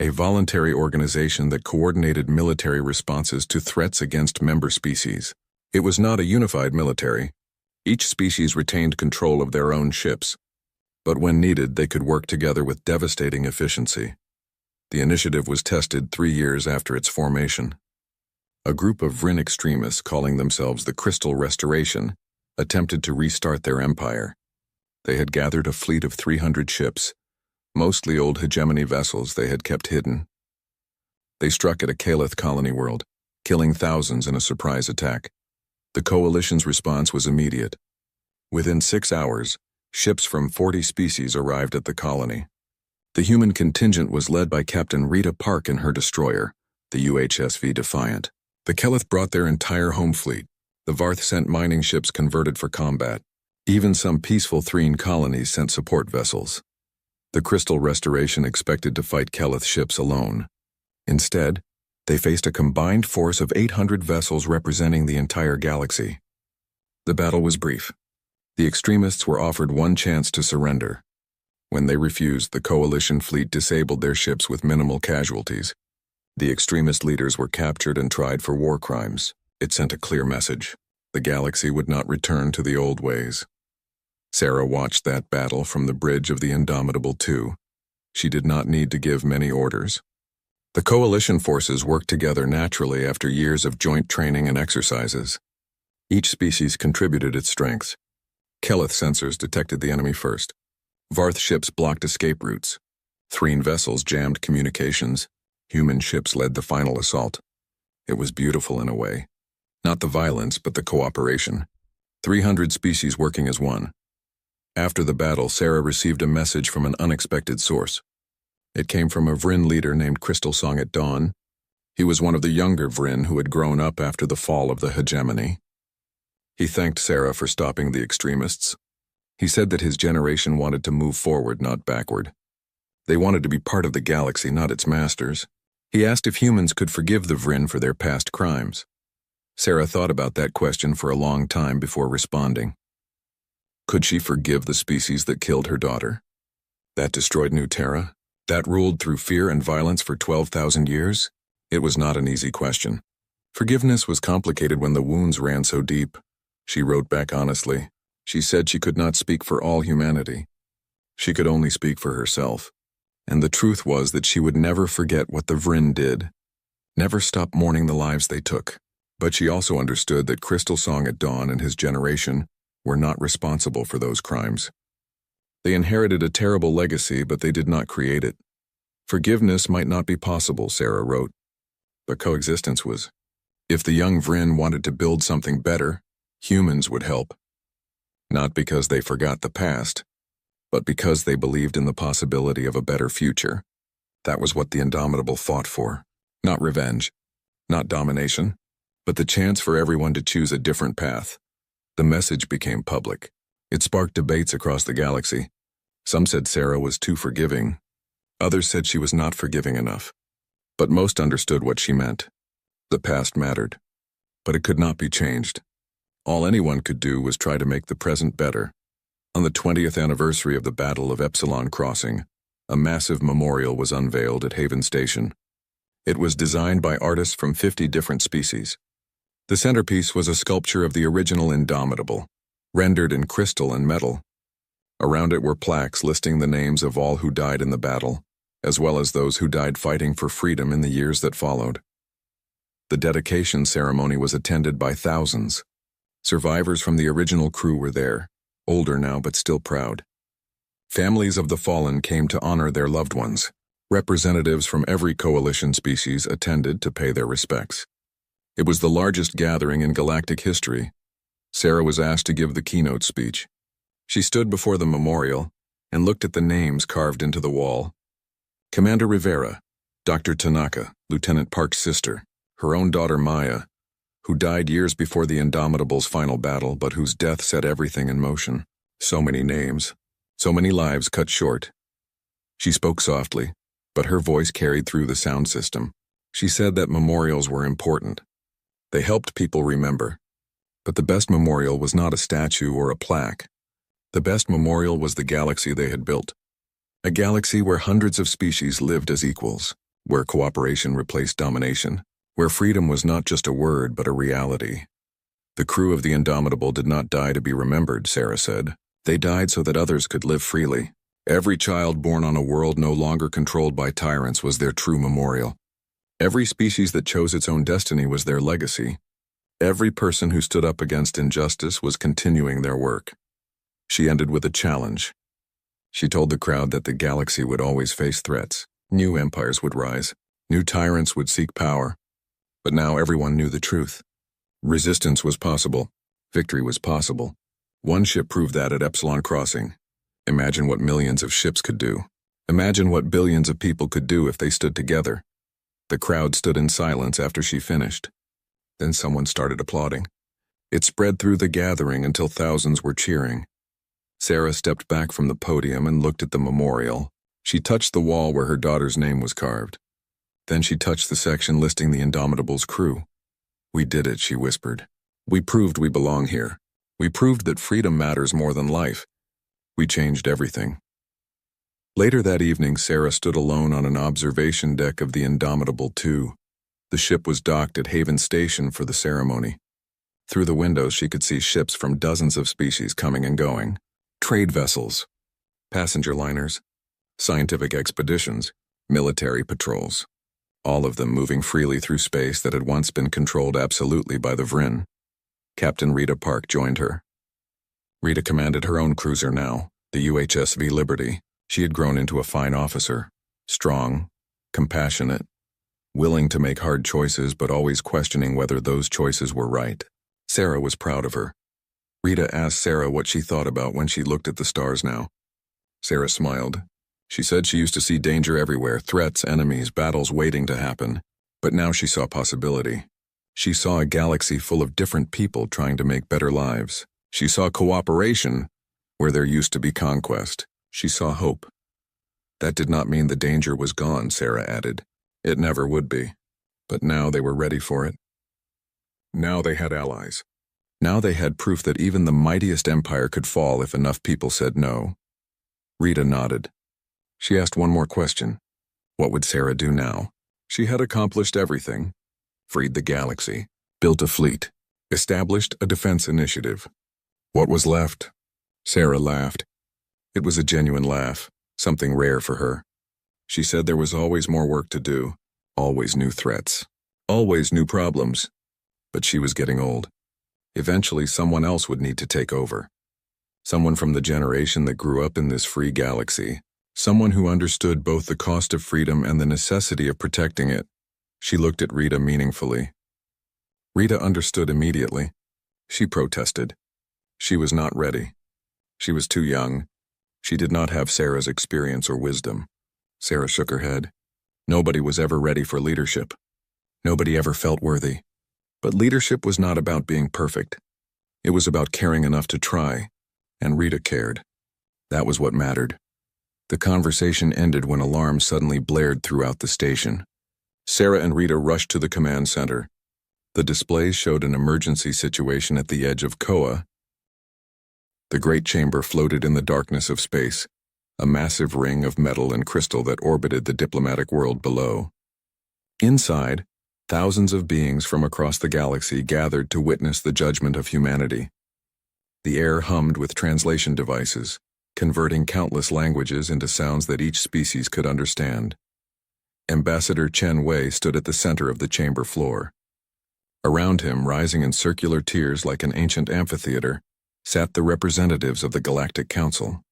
Speaker 1: a voluntary organization that coordinated military responses to threats against member species. It was not a unified military. Each species retained control of their own ships, but when needed, they could work together with devastating efficiency. The initiative was tested 3 years after its formation. A group of Vrin extremists calling themselves the Crystal Restoration attempted to restart their empire. They had gathered a fleet of 300 ships, mostly old hegemony vessels they had kept hidden. They struck at a Kalith colony world, killing thousands in a surprise attack. The Coalition's response was immediate. Within 6 hours, ships from 40 species arrived at the colony. The human contingent was led by Captain Rita Park and her destroyer, the UHSV Defiant. The Kelith brought their entire home fleet. The Varth sent mining ships converted for combat. Even some peaceful Threen colonies sent support vessels. The Crystal Restoration expected to fight Kelith ships alone. Instead, they faced a combined force of 800 vessels representing the entire galaxy. The battle was brief. The extremists were offered one chance to surrender. When they refused, the Coalition fleet disabled their ships with minimal casualties. The extremist leaders were captured and tried for war crimes. It sent a clear message. The galaxy would not return to the old ways. Sarah watched that battle from the bridge of the Indomitable II. She did not need to give many orders. The Coalition forces worked together naturally after years of joint training and exercises. Each species contributed its strengths. Kelith sensors detected the enemy first. Varth ships blocked escape routes. Threen vessels jammed communications. Human ships led the final assault. It was beautiful in a way. Not the violence, but the cooperation. 300 species working as one. After the battle, Sarah received a message from an unexpected source. It came from a Vrin leader named Crystal Song at Dawn. He was one of the younger Vrin who had grown up after the fall of the hegemony. He thanked Sarah for stopping the extremists. He said that his generation wanted to move forward, not backward. They wanted to be part of the galaxy, not its masters. He asked if humans could forgive the Vrin for their past crimes. Sarah thought about that question for a long time before responding. Could she forgive the species that killed her daughter? That destroyed New Terra? That ruled through fear and violence for 12,000 years? It was not an easy question. Forgiveness was complicated when the wounds ran so deep. She wrote back honestly. She said she could not speak for all humanity. She could only speak for herself. And the truth was that she would never forget what the Vrin did. Never stop mourning the lives they took. But she also understood that Crystal Song at Dawn and his generation were not responsible for those crimes. They inherited a terrible legacy, but they did not create it. Forgiveness might not be possible, Sarah wrote, but coexistence was. If the young Vrin wanted to build something better, humans would help. Not because they forgot the past, but because they believed in the possibility of a better future. That was what the Indomitable fought for. Not revenge, not domination, but the chance for everyone to choose a different path. The message became public. It sparked debates across the galaxy. Some said Sarah was too forgiving. Others said she was not forgiving enough. But most understood what she meant. The past mattered, but it could not be changed. All anyone could do was try to make the present better. On the 20th anniversary of the Battle of Epsilon Crossing, a massive memorial was unveiled at Haven Station. It was designed by artists from 50 different species. The centerpiece was a sculpture of the original Indomitable, rendered in crystal and metal. Around it were plaques listing the names of all who died in the battle, as well as those who died fighting for freedom in the years that followed. The dedication ceremony was attended by thousands. Survivors from the original crew were there, older now but still proud. Families of the fallen came to honor their loved ones. Representatives from every coalition species attended to pay their respects. It was the largest gathering in galactic history. Sarah was asked to give the keynote speech. She stood before the memorial and looked at the names carved into the wall. Commander Rivera, Dr. Tanaka, Lieutenant Park's sister, her own daughter Maya, who died years before the Indomitable's final battle but whose death set everything in motion. So many names, so many lives cut short. She spoke softly, but her voice carried through the sound system. She said that memorials were important. They helped people remember. But the best memorial was not a statue or a plaque. The best memorial was the galaxy they had built. A galaxy where hundreds of species lived as equals, where cooperation replaced domination, where freedom was not just a word but a reality. The crew of the Indomitable did not die to be remembered, Sarah said. They died so that others could live freely. Every child born on a world no longer controlled by tyrants was their true memorial. Every species that chose its own destiny was their legacy. Every person who stood up against injustice was continuing their work. She ended with a challenge. She told the crowd that the galaxy would always face threats. New empires would rise. New tyrants would seek power. But now everyone knew the truth. Resistance was possible. Victory was possible. One ship proved that at Epsilon Crossing. Imagine what millions of ships could do. Imagine what billions of people could do if they stood together. The crowd stood in silence after she finished. Then someone started applauding. It spread through the gathering until thousands were cheering. Sarah stepped back from the podium and looked at the memorial. She touched the wall where her daughter's name was carved. Then she touched the section listing the Indomitable's crew. "We did it," she whispered. "We proved we belong here. We proved that freedom matters more than life. We changed everything." Later that evening, Sarah stood alone on an observation deck of the Indomitable II. The ship was docked at Haven Station for the ceremony. Through the windows, she could see ships from dozens of species coming and going. Trade vessels, passenger liners, scientific expeditions, military patrols. All of them moving freely through space that had once been controlled absolutely by the Vryn. Captain Rita Park joined her. Rita commanded her own cruiser now, the UHSV Liberty. She had grown into a fine officer, strong, compassionate, willing to make hard choices but always questioning whether those choices were right. Sarah was proud of her. Rita asked Sarah what she thought about when she looked at the stars now. Sarah smiled. She said she used to see danger everywhere, threats, enemies, battles waiting to happen. But now she saw possibility. She saw a galaxy full of different people trying to make better lives. She saw cooperation where there used to be conquest. She saw hope. That did not mean the danger was gone, Sarah added. It never would be. But now they were ready for it. Now they had allies. Now they had proof that even the mightiest empire could fall if enough people said no. Rita nodded. She asked one more question. What would Sarah do now? She had accomplished everything. Freed the galaxy, built a fleet, established a defense initiative. What was left? Sarah laughed. It was a genuine laugh, something rare for her. She said there was always more work to do, always new threats, always new problems. But she was getting old. Eventually, someone else would need to take over. Someone from the generation that grew up in this free galaxy. Someone who understood both the cost of freedom and the necessity of protecting it. She looked at Rita meaningfully. Rita understood immediately. She protested. She was not ready. She was too young. She did not have Sarah's experience or wisdom. Sarah shook her head. Nobody was ever ready for leadership. Nobody ever felt worthy. But leadership was not about being perfect. It was about caring enough to try, and Rita cared. That was what mattered. The conversation ended when alarms suddenly blared throughout the station. Sarah and Rita rushed to the command center. The displays showed an emergency situation at the edge of Koa. The great chamber floated in the darkness of space, a massive ring of metal and crystal that orbited the diplomatic world below. Inside, thousands of beings from across the galaxy gathered to witness the judgment of humanity. The air hummed with translation devices, converting countless languages into sounds that each species could understand. Ambassador Chen Wei stood at the center of the chamber floor. Around him, rising in circular tiers like an ancient amphitheater, sat the representatives of the Galactic Council.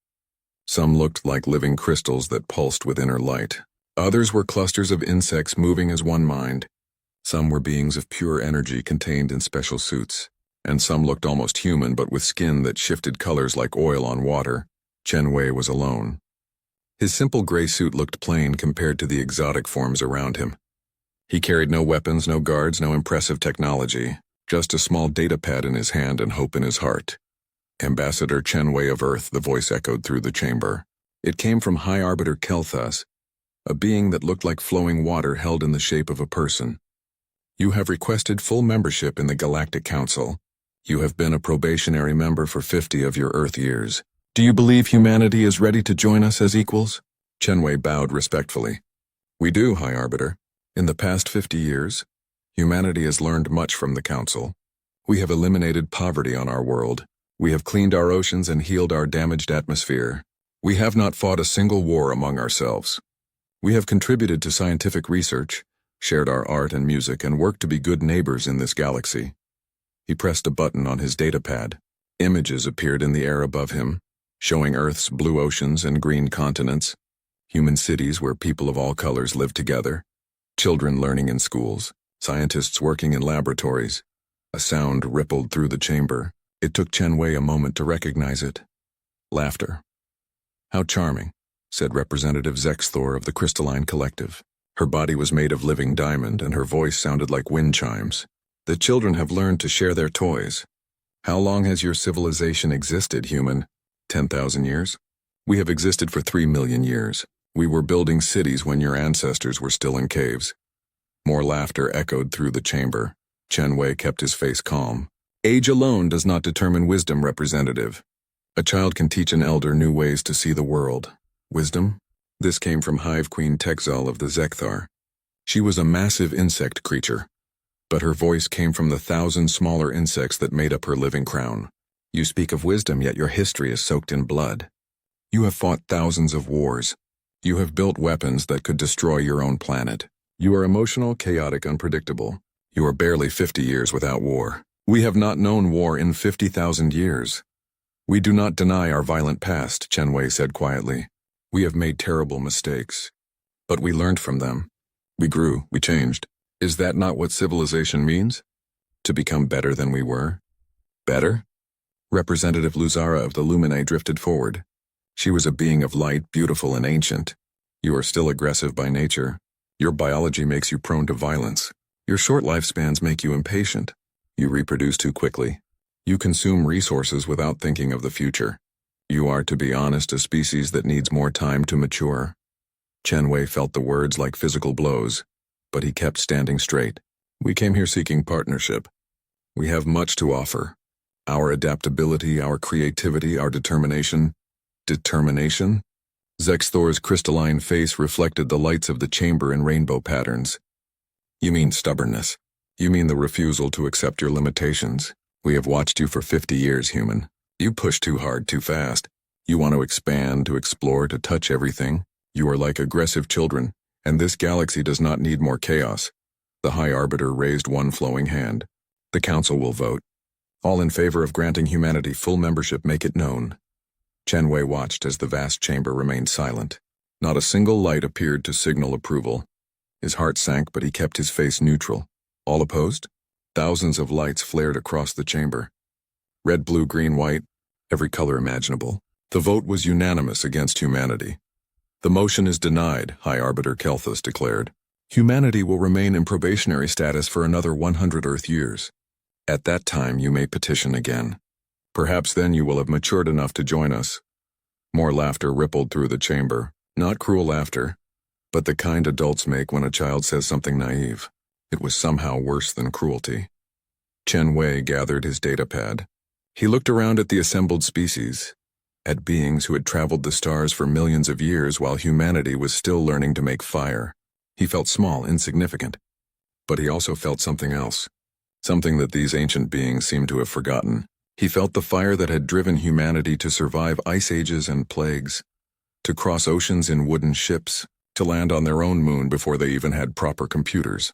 Speaker 1: Some looked like living crystals that pulsed with inner light. Others were clusters of insects moving as one mind. Some were beings of pure energy contained in special suits, and some looked almost human but with skin that shifted colors like oil on water. Chen Wei was alone. His simple gray suit looked plain compared to the exotic forms around him. He carried no weapons, no guards, no impressive technology, just a small data pad in his hand and hope in his heart. Ambassador Chen Wei of Earth, the voice echoed through the chamber. It came from High Arbiter Kelthas, a being that looked like flowing water held in the shape of a person. You have requested full membership in the Galactic Council. You have been a probationary member for 50 of your Earth years. Do you believe humanity is ready to join us as equals? Chen Wei bowed respectfully. We do, High Arbiter. In the past 50 years, humanity has learned much from the Council. We have eliminated poverty on our world. We have cleaned our oceans and healed our damaged atmosphere. We have not fought a single war among ourselves. We have contributed to scientific research, shared our art and music, and worked to be good neighbors in this galaxy. He pressed a button on his datapad. Images appeared in the air above him, showing Earth's blue oceans and green continents, human cities where people of all colors live together, children learning in schools, scientists working in laboratories. A sound rippled through the chamber. It took Chen Wei a moment to recognize it. Laughter. How charming, said Representative Zexthor of the Crystalline Collective. Her body was made of living diamond, and her voice sounded like wind chimes. The children have learned to share their toys. How long has your civilization existed, human? 10,000 years? We have existed for 3 million years. We were building cities when your ancestors were still in caves. More laughter echoed through the chamber. Chen Wei kept his face calm. Age alone does not determine wisdom, Representative. A child can teach an elder new ways to see the world. Wisdom? This came from Hive Queen Texal of the Zekthar. She was a massive insect creature, but her voice came from the 1,000 smaller insects that made up her living crown. You speak of wisdom, yet your history is soaked in blood. You have fought thousands of wars. You have built weapons that could destroy your own planet. You are emotional, chaotic, unpredictable. You are barely 50 years without war. We have not known war in 50,000 years. We do not deny our violent past, Chen Wei said quietly. We have made terrible mistakes, but we learned from them. We grew, we changed. Is that not what civilization means? To become better than we were? Better? Representative Luzara of the Luminae drifted forward. She was a being of light, beautiful and ancient. You are still aggressive by nature. Your biology makes you prone to violence. Your short lifespans make you impatient. You reproduce too quickly. You consume resources without thinking of the future. You are, to be honest, a species that needs more time to mature. Chen Wei felt the words like physical blows, but he kept standing straight. We came here seeking partnership. We have much to offer. Our adaptability, our creativity, our determination. Determination? Zexthor's crystalline face reflected the lights of the chamber in rainbow patterns. You mean stubbornness. You mean the refusal to accept your limitations. We have watched you for 50 years, human. You push too hard, too fast. You want to expand, to explore, to touch everything. You are like aggressive children, and this galaxy does not need more chaos. The High Arbiter raised one flowing hand. The Council will vote. All in favor of granting humanity full membership, make it known. Chen Wei watched as the vast chamber remained silent. Not a single light appeared to signal approval. His heart sank, but he kept his face neutral. All opposed? Thousands of lights flared across the chamber. Red, blue, green, white, every color imaginable. The vote was unanimous against humanity. The motion is denied, High Arbiter Kelthas declared. Humanity will remain in probationary status for another 100 Earth years. At that time, you may petition again. Perhaps then you will have matured enough to join us. More laughter rippled through the chamber. Not cruel laughter, but the kind adults make when a child says something naive. It was somehow worse than cruelty. Chen Wei gathered his datapad. He looked around at the assembled species, at beings who had traveled the stars for millions of years while humanity was still learning to make fire. He felt small, insignificant. But he also felt something else, something that these ancient beings seemed to have forgotten. He felt the fire that had driven humanity to survive ice ages and plagues, to cross oceans in wooden ships, to land on their own moon before they even had proper computers.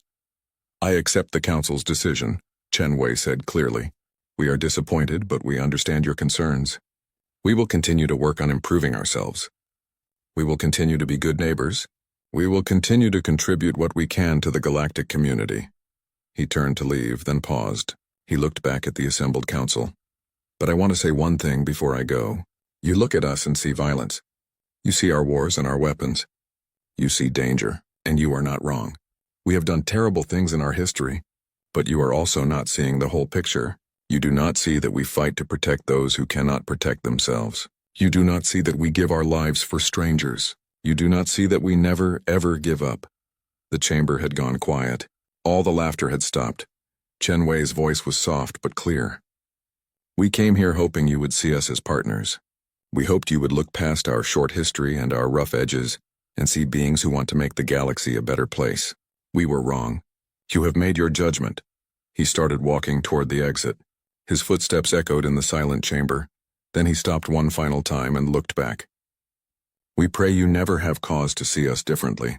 Speaker 1: "I accept the Council's decision," Chen Wei said clearly. "We are disappointed, but we understand your concerns. We will continue to work on improving ourselves. We will continue to be good neighbors. We will continue to contribute what we can to the galactic community." He turned to leave, then paused. He looked back at the assembled council. "But I want to say one thing before I go. You look at us and see violence. You see our wars and our weapons. You see danger, and you are not wrong. We have done terrible things in our history, but you are also not seeing the whole picture. You do not see that we fight to protect those who cannot protect themselves. You do not see that we give our lives for strangers. You do not see that we never, ever give up." The chamber had gone quiet. All the laughter had stopped. Chen Wei's voice was soft but clear. "We came here hoping you would see us as partners. We hoped you would look past our short history and our rough edges and see beings who want to make the galaxy a better place. We were wrong. You have made your judgment." He started walking toward the exit. His footsteps echoed in the silent chamber. Then he stopped one final time and looked back. "We pray you never have cause to see us differently.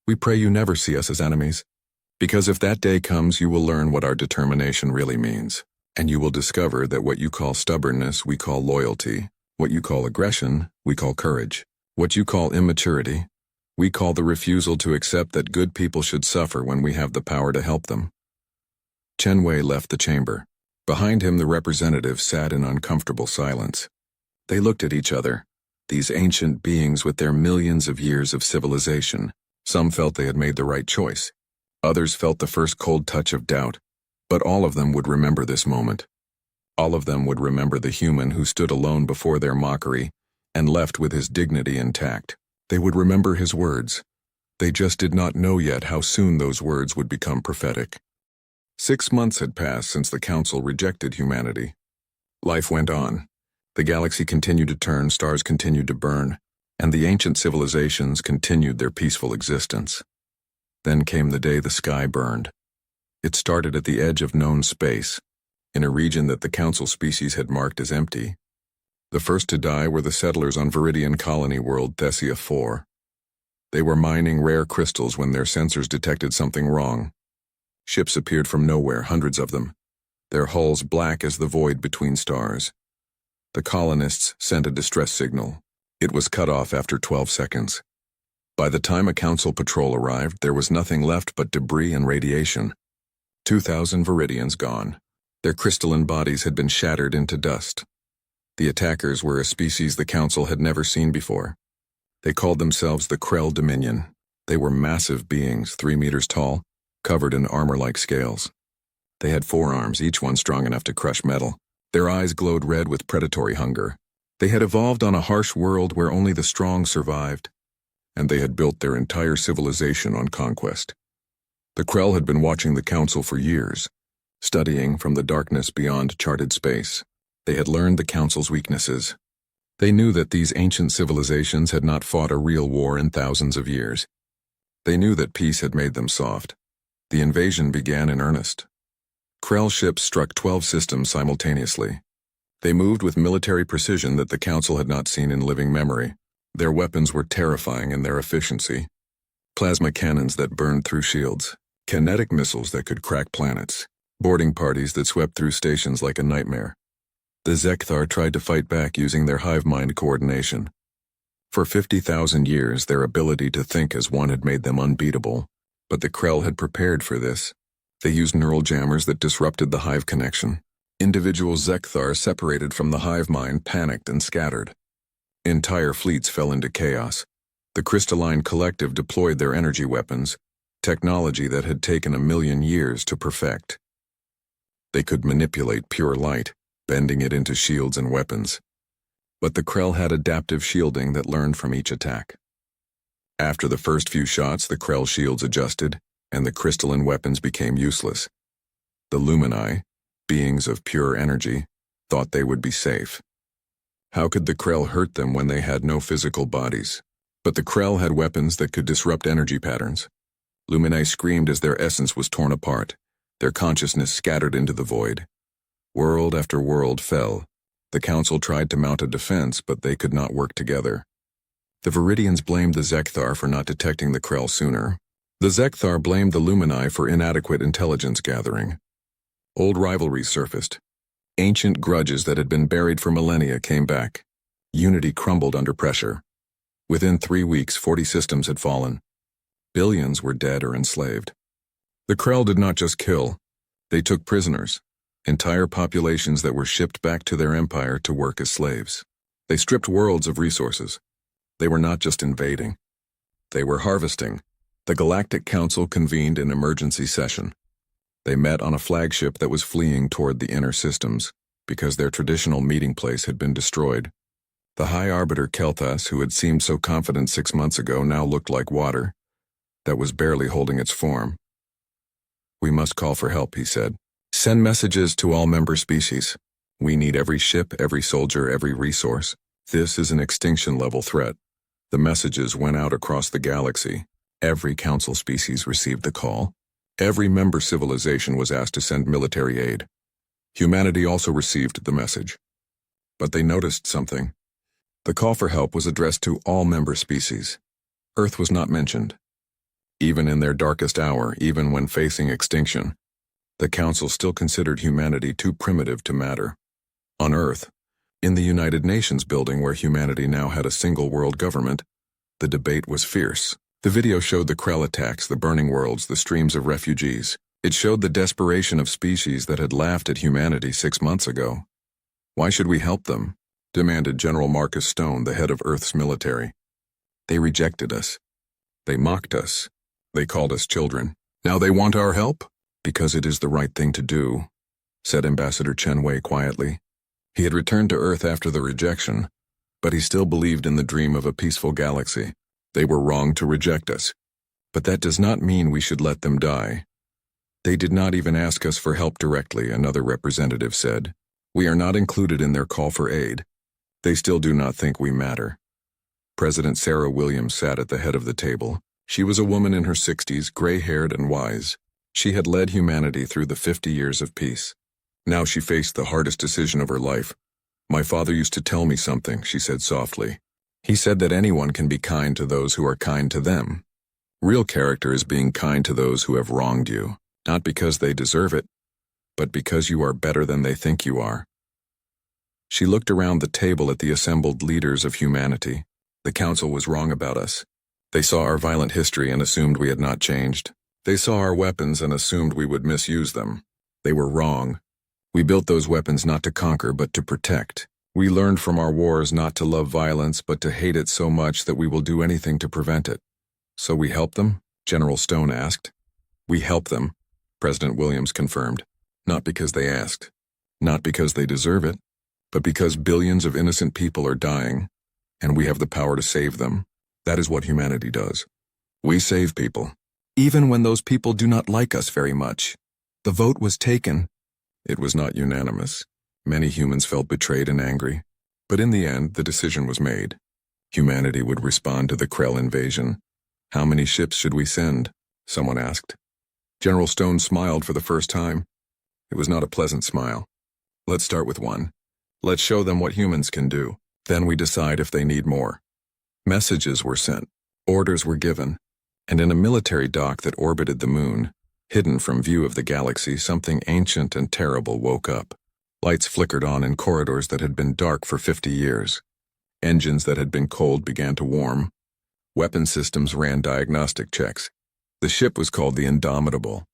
Speaker 1: We pray you never see us as enemies. Because if that day comes, you will learn what our determination really means. And you will discover that what you call stubbornness, we call loyalty. What you call aggression, we call courage. What you call immaturity, we call the refusal to accept that good people should suffer when we have the power to help them." Chen Wei left the chamber. Behind him, the representatives sat in uncomfortable silence. They looked at each other, these ancient beings with their millions of years of civilization. Some felt they had made the right choice. Others felt the first cold touch of doubt. But all of them would remember this moment. All of them would remember the human who stood alone before their mockery and left with his dignity intact. They would remember his words. They just did not know yet how soon those words would become prophetic. 6 months had passed since the Council rejected humanity. Life went on. The galaxy continued to turn, stars continued to burn, and the ancient civilizations continued their peaceful existence. Then came the day the sky burned. It started at the edge of known space, in a region that the Council species had marked as empty. The first to die were the settlers on Viridian colony world Thessia 4. They were mining rare crystals when their sensors detected something wrong. Ships appeared from nowhere, hundreds of them, their hulls black as the void between stars. The colonists sent a distress signal. It was cut off after 12 seconds. By the time a Council patrol arrived, there was nothing left but debris and radiation. 2,000 Viridians gone. Their crystalline bodies had been shattered into dust. The attackers were a species the Council had never seen before. They called themselves the Krell Dominion. They were massive beings, 3 meters tall, covered in armor-like scales. They had 4 arms, each one strong enough to crush metal. Their eyes glowed red with predatory hunger. They had evolved on a harsh world where only the strong survived, and they had built their entire civilization on conquest. The Krell had been watching the Council for years, studying from the darkness beyond charted space. They had learned the Council's weaknesses. They knew that these ancient civilizations had not fought a real war in thousands of years. They knew that peace had made them soft. The invasion began in earnest. Krell ships struck 12 systems simultaneously. They moved with military precision that the Council had not seen in living memory. Their weapons were terrifying in their efficiency. Plasma cannons that burned through shields, kinetic missiles that could crack planets, boarding parties that swept through stations like a nightmare. The Zekthar tried to fight back using their hive mind coordination. For 50,000 years, their ability to think as one had made them unbeatable. But the Krell had prepared for this. They used neural jammers that disrupted the hive connection. Individual Zekthar separated from the hive mind panicked and scattered. Entire fleets fell into chaos. The crystalline collective deployed their energy weapons, technology that had taken 1,000,000 years to perfect. They could manipulate pure light, bending it into shields and weapons. But the Krell had adaptive shielding that learned from each attack. After the first few shots, the Krell shields adjusted, and the crystalline weapons became useless. The Lumini, beings of pure energy, thought they would be safe. How could the Krell hurt them when they had no physical bodies? But the Krell had weapons that could disrupt energy patterns. Lumini screamed as their essence was torn apart, their consciousness scattered into the void. World after world fell. The Council tried to mount a defense, but they could not work together. The Viridians blamed the Zekthar for not detecting the Krell sooner. The Zekthar blamed the Lumini for inadequate intelligence gathering. Old rivalries surfaced. Ancient grudges that had been buried for millennia came back. Unity crumbled under pressure. Within 3 weeks, 40 systems had fallen. Billions were dead or enslaved. The Krell did not just kill. They took prisoners, entire populations that were shipped back to their empire to work as slaves. They stripped worlds of resources. They were not just invading. They were harvesting. The Galactic Council convened an emergency session. They met on a flagship that was fleeing toward the inner systems because their traditional meeting place had been destroyed. The High Arbiter Kelthas, who had seemed so confident 6 months ago, now looked like water that was barely holding its form. "We must call for help," he said. "Send messages to all member species. We need every ship, every soldier, every resource. This is an extinction-level threat." The messages went out across the galaxy. Every Council species received the call. Every member civilization was asked to send military aid. Humanity also received the message. But they noticed something. The call for help was addressed to all member species. Earth was not mentioned. Even in their darkest hour, even when facing extinction, the Council still considered humanity too primitive to matter. On Earth, in the United Nations building where humanity now had a single world government, the debate was fierce. The video showed the Krell attacks, the burning worlds, the streams of refugees. It showed the desperation of species that had laughed at humanity 6 months ago. "Why should we help them?" demanded General Marcus Stone, the head of Earth's military. "They rejected us. They mocked us. They called us children. Now they want our help? Because it is the right thing to do," said Ambassador Chen Wei quietly. He had returned to Earth after the rejection, but he still believed in the dream of a peaceful galaxy. "They were wrong to reject us. But that does not mean we should let them die." "They did not even ask us for help directly," another representative said. "We are not included in their call for aid. They still do not think we matter." President Sarah Williams sat at the head of the table. She was a woman in her 60s, gray-haired and wise. She had led humanity through the 50 years of peace. Now she faced the hardest decision of her life. "My father used to tell me something," she said softly. "He said that anyone can be kind to those who are kind to them. Real character is being kind to those who have wronged you, not because they deserve it, but because you are better than they think you are." She looked around the table at the assembled leaders of humanity. The Council was wrong about us. They saw our violent history and assumed we had not changed. They saw our weapons and assumed we would misuse them. They were wrong. We built those weapons not to conquer, but to protect. We learned from our wars not to love violence, but to hate it so much that we will do anything to prevent it. "So we help them?" General Stone asked. "We help them," President Williams confirmed. "Not because they asked. Not because they deserve it. But because billions of innocent people are dying, and we have the power to save them. That is what humanity does. We save people, even when those people do not like us very much." The vote was taken. It was not unanimous. Many humans felt betrayed and angry. But in the end, the decision was made. Humanity would respond to the Krell invasion. "How many ships should we send?" someone asked. General Stone smiled for the first time. It was not a pleasant smile. "Let's start with one. Let's show them what humans can do. Then we decide if they need more." Messages were sent, orders were given, and in a military dock that orbited the moon, hidden from view of the galaxy, something ancient and terrible woke up. Lights flickered on in corridors that had been dark for 50 years. Engines that had been cold began to warm. Weapon systems ran diagnostic checks. The ship was called the Indomitable.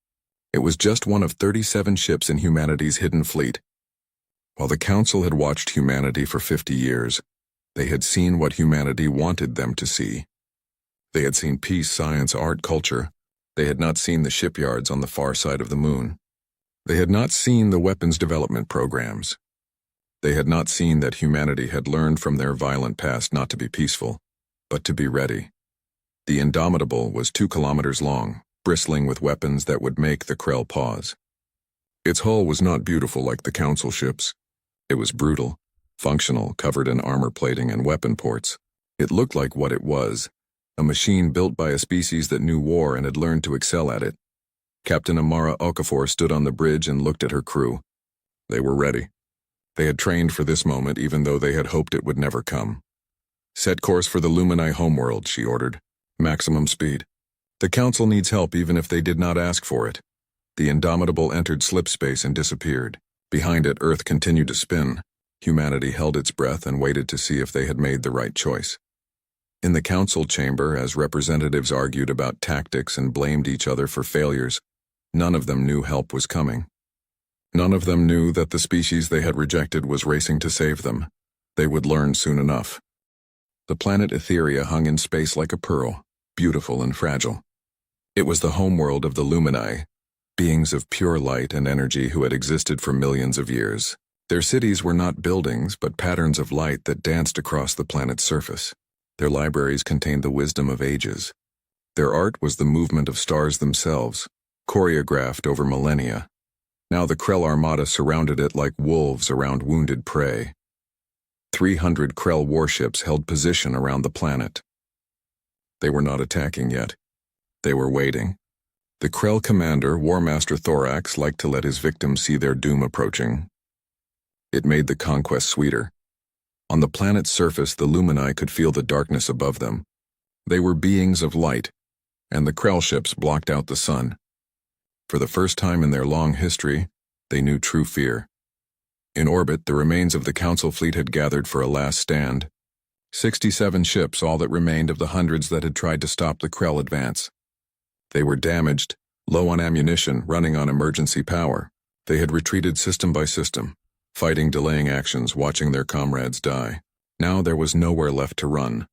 Speaker 1: It was just one of 37 ships in humanity's hidden fleet. While the Council had watched humanity for 50 years, they had seen what humanity wanted them to see. They had seen peace, science, art, culture. They had not seen the shipyards on the far side of the moon. They had not seen the weapons development programs. They had not seen that humanity had learned from their violent past not to be peaceful, but to be ready. The Indomitable was 2 kilometers long, bristling with weapons that would make the Krell pause. Its hull was not beautiful like the Council ships. It was brutal, functional, covered in armor plating and weapon ports. It looked like what it was, a machine built by a species that knew war and had learned to excel at it. Captain Amara Okafor stood on the bridge and looked at her crew. They were ready. They had trained for this moment even though they had hoped it would never come. Set course for the Lumini homeworld, she ordered. Maximum speed. The Council needs help even if they did not ask for it. The Indomitable entered slipspace and disappeared. Behind it, Earth continued to spin. Humanity held its breath and waited to see if they had made the right choice. In the Council chamber, as representatives argued about tactics and blamed each other for failures, none of them knew help was coming. None of them knew that the species they had rejected was racing to save them. They would learn soon enough. The planet Etheria hung in space like a pearl, beautiful and fragile. It was the homeworld of the Lumini, beings of pure light and energy who had existed for millions of years. Their cities were not buildings, but patterns of light that danced across the planet's surface. Their libraries contained the wisdom of ages. Their art was the movement of stars themselves, choreographed over millennia. Now the Krell armada surrounded it like wolves around wounded prey. 300 Krell warships held position around the planet. They were not attacking yet. They were waiting. The Krell commander, War Master Thorax, liked to let his victims see their doom approaching. It made the conquest sweeter. On the planet's surface, the Lumini could feel the darkness above them. They were beings of light, and the Krell ships blocked out the sun. For the first time in their long history, they knew true fear. In orbit, the remains of the Council fleet had gathered for a last stand. 67 ships, all that remained of the hundreds that had tried to stop the Krell advance. They were damaged, low on ammunition, running on emergency power. They had retreated system by system, fighting delaying actions, watching their comrades die. Now there was nowhere left to run.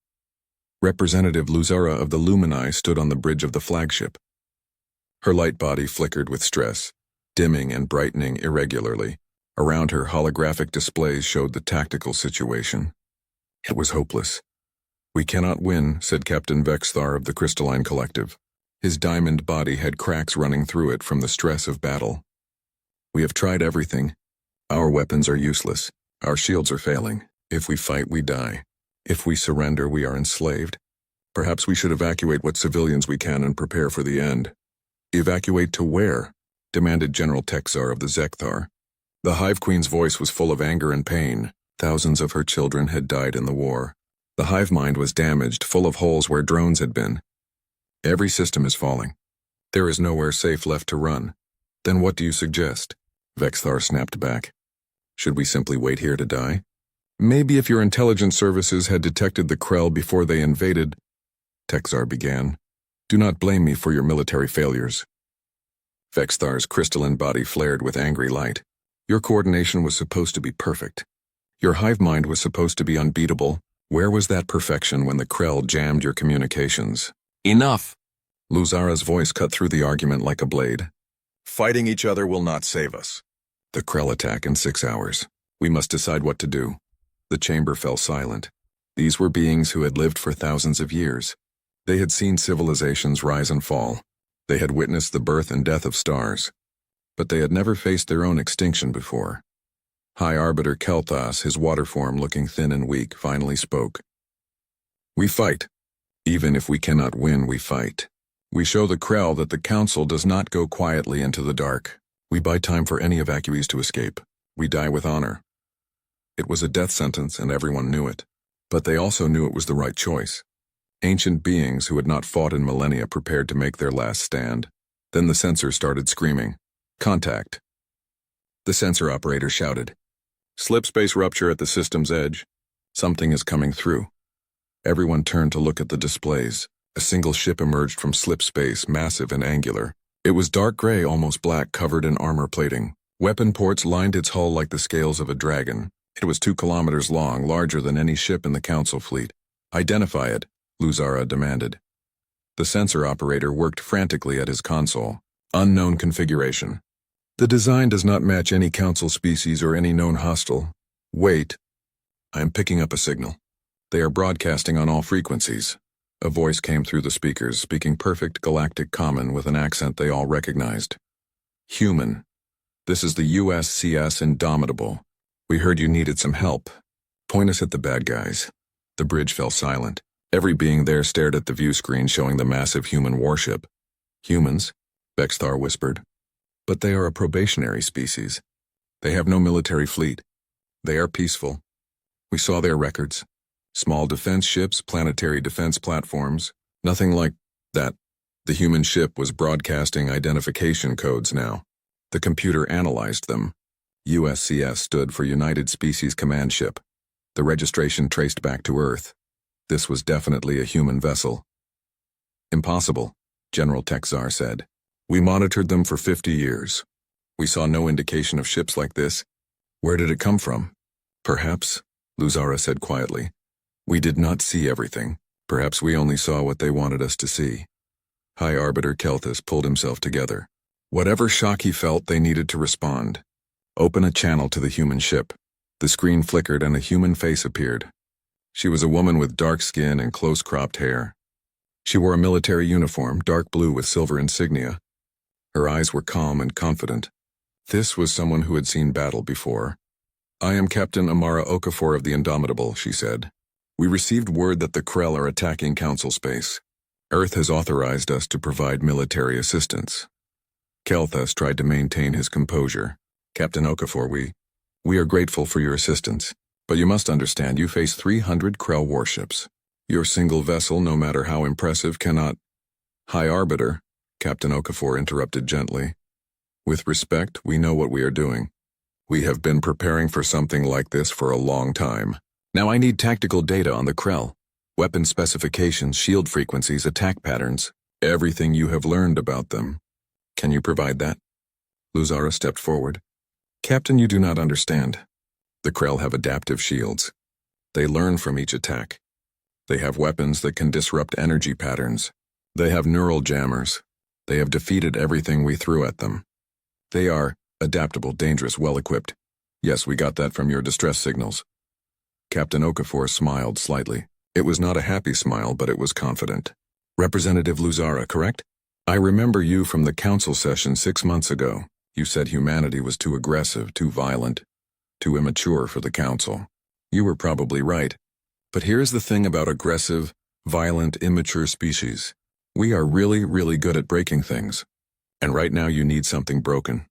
Speaker 1: Representative Luzara of the Lumini stood on the bridge of the flagship. Her light body flickered with stress, dimming and brightening irregularly. Around her, holographic displays showed the tactical situation. It was hopeless. "We cannot win," said Captain Vexthar of the Crystalline Collective. His diamond body had cracks running through it from the stress of battle. "We have tried everything. Our weapons are useless. Our shields are failing. If we fight, we die. If we surrender, we are enslaved. Perhaps we should evacuate what civilians we can and prepare for the end." "Evacuate to where?" demanded General Texar of the Zekthar. The Hive Queen's voice was full of anger and pain. Thousands of her children had died in the war. The hive mind was damaged, full of holes where drones had been. "Every system is falling. There is nowhere safe left to run." "Then what do you suggest?" Vexthar snapped back. "Should we simply wait here to die? Maybe if your intelligence services had detected the Krell before they invaded," Texar began. "Do not blame me for your military failures." Vexthar's crystalline body flared with angry light. "Your coordination was supposed to be perfect. Your hive mind was supposed to be unbeatable. Where was that perfection when the Krell jammed your communications?" "Enough!" Luzara's voice cut through the argument like a blade. "Fighting each other will not save us. The Krell attack in 6 hours. We must decide what to do." The chamber fell silent. These were beings who had lived for thousands of years. They had seen civilizations rise and fall. They had witnessed the birth and death of stars. But they had never faced their own extinction before. High Arbiter Kelthas, his water form looking thin and weak, finally spoke. "We fight. Even if we cannot win, we fight. We show the Krell that the Council does not go quietly into the dark. We buy time for any evacuees to escape. We die with honor." It was a death sentence, and everyone knew it. But they also knew it was the right choice. Ancient beings who had not fought in millennia prepared to make their last stand. Then the sensor started screaming. "Contact." The sensor operator shouted. "Slipspace rupture at the system's edge. Something is coming through." Everyone turned to look at the displays. A single ship emerged from slipspace, massive and angular. It was dark gray, almost black, covered in armor plating. Weapon ports lined its hull like the scales of a dragon. It was 2 kilometers long, larger than any ship in the Council fleet. "Identify it," Luzara demanded. The sensor operator worked frantically at his console. "Unknown configuration. The design does not match any Council species or any known hostile. Wait. I am picking up a signal. They are broadcasting on all frequencies." A voice came through the speakers, speaking perfect galactic common with an accent they all recognized. "Human. This is the USCS Indomitable. We heard you needed some help. Point us at the bad guys. The bridge fell silent. Every being there stared at the view screen showing the massive human warship. Humans? Bexthar whispered. But they are a probationary species. They have no military fleet. They are peaceful. We saw their records. Small defense ships, planetary defense platforms. Nothing like that. The human ship was broadcasting identification codes now. The computer analyzed them. USCS stood for United Species Command Ship. The registration traced back to Earth. This was definitely a human vessel. Impossible, General Texar said. We monitored them for 50 years. We saw no indication of ships like this. Where did it come from? Perhaps, Luzara said quietly. We did not see everything. Perhaps we only saw what they wanted us to see. High Arbiter Kelthus pulled himself together. Whatever shock he felt, they needed to respond. Open a channel to the human ship. The screen flickered and a human face appeared. She was a woman with dark skin and close-cropped hair. She wore a military uniform, dark blue with silver insignia. Her eyes were calm and confident. This was someone who had seen battle before. I am Captain Amara Okafor of the Indomitable, she said. We received word that the Krell are attacking Council space. Earth has authorized us to provide military assistance. Kelthus tried to maintain his composure. Captain Okafor, we are grateful for your assistance. But you must understand, you face 300 Krell warships. Your single vessel, no matter how impressive, cannot... High Arbiter, Captain Okafor interrupted gently. With respect, we know what we are doing. We have been preparing for something like this for a long time. Now I need tactical data on the Krell. Weapon specifications, shield frequencies, attack patterns, everything you have learned about them. Can you provide that? Luzara stepped forward. Captain, you do not understand. The Krell have adaptive shields. They learn from each attack. They have weapons that can disrupt energy patterns. They have neural jammers. They have defeated everything we threw at them. They are adaptable, dangerous, well-equipped. Yes, we got that from your distress signals. Captain Okafor smiled slightly. It was not a happy smile, but it was confident. Representative Luzara, correct? I remember you from the council session 6 months ago. You said humanity was too aggressive, too violent, too immature for the council. You were probably right. But here's the thing about aggressive, violent, immature species. We are really, really good at breaking things. And right now you need something broken.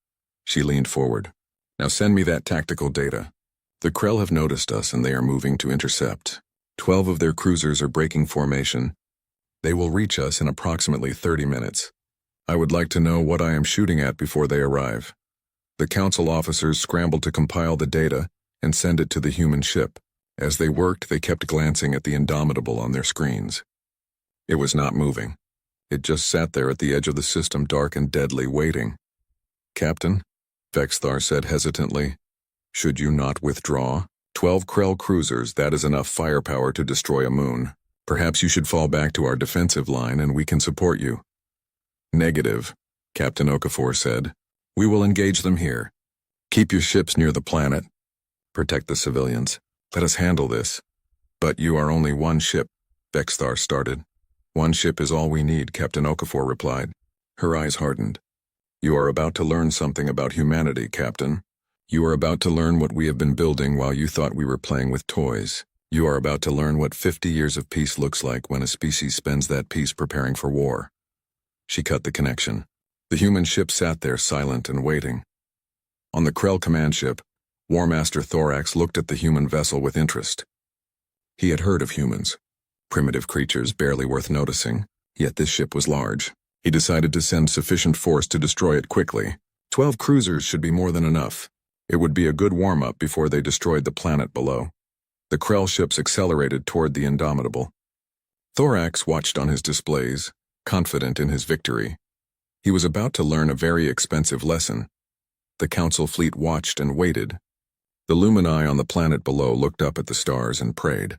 Speaker 1: She leaned forward. Now send me that tactical data. The Krell have noticed us and they are moving to intercept. 12 of their cruisers are breaking formation. They will reach us in approximately 30 minutes. I would like to know what I am shooting at before they arrive. The council officers scrambled to compile the data and send it to the human ship. As they worked, they kept glancing at the Indomitable on their screens. It was not moving. It just sat there at the edge of the system, dark and deadly, waiting. Captain, Vexthar said hesitantly, should you not withdraw? 12 Krell cruisers, that is enough firepower to destroy a moon. Perhaps you should fall back to our defensive line and we can support you. Negative, Captain Okafor said. We will engage them here. Keep your ships near the planet. Protect the civilians. Let us handle this. But you are only one ship, Vexthar started. One ship is all we need, Captain Okafor replied. Her eyes hardened. You are about to learn something about humanity, Captain. You are about to learn what we have been building while you thought we were playing with toys. You are about to learn what 50 years of peace looks like when a species spends that peace preparing for war. She cut the connection. The human ship sat there silent and waiting. On the Krell command ship, War Master Thorax looked at the human vessel with interest. He had heard of humans. Primitive creatures barely worth noticing, yet this ship was large. He decided to send sufficient force to destroy it quickly. 12 cruisers should be more than enough. It would be a good warm-up before they destroyed the planet below. The Krell ships accelerated toward the Indomitable. Thorax watched on his displays, confident in his victory. He was about to learn a very expensive lesson. The Council fleet watched and waited. The Lumini on the planet below looked up at the stars and prayed.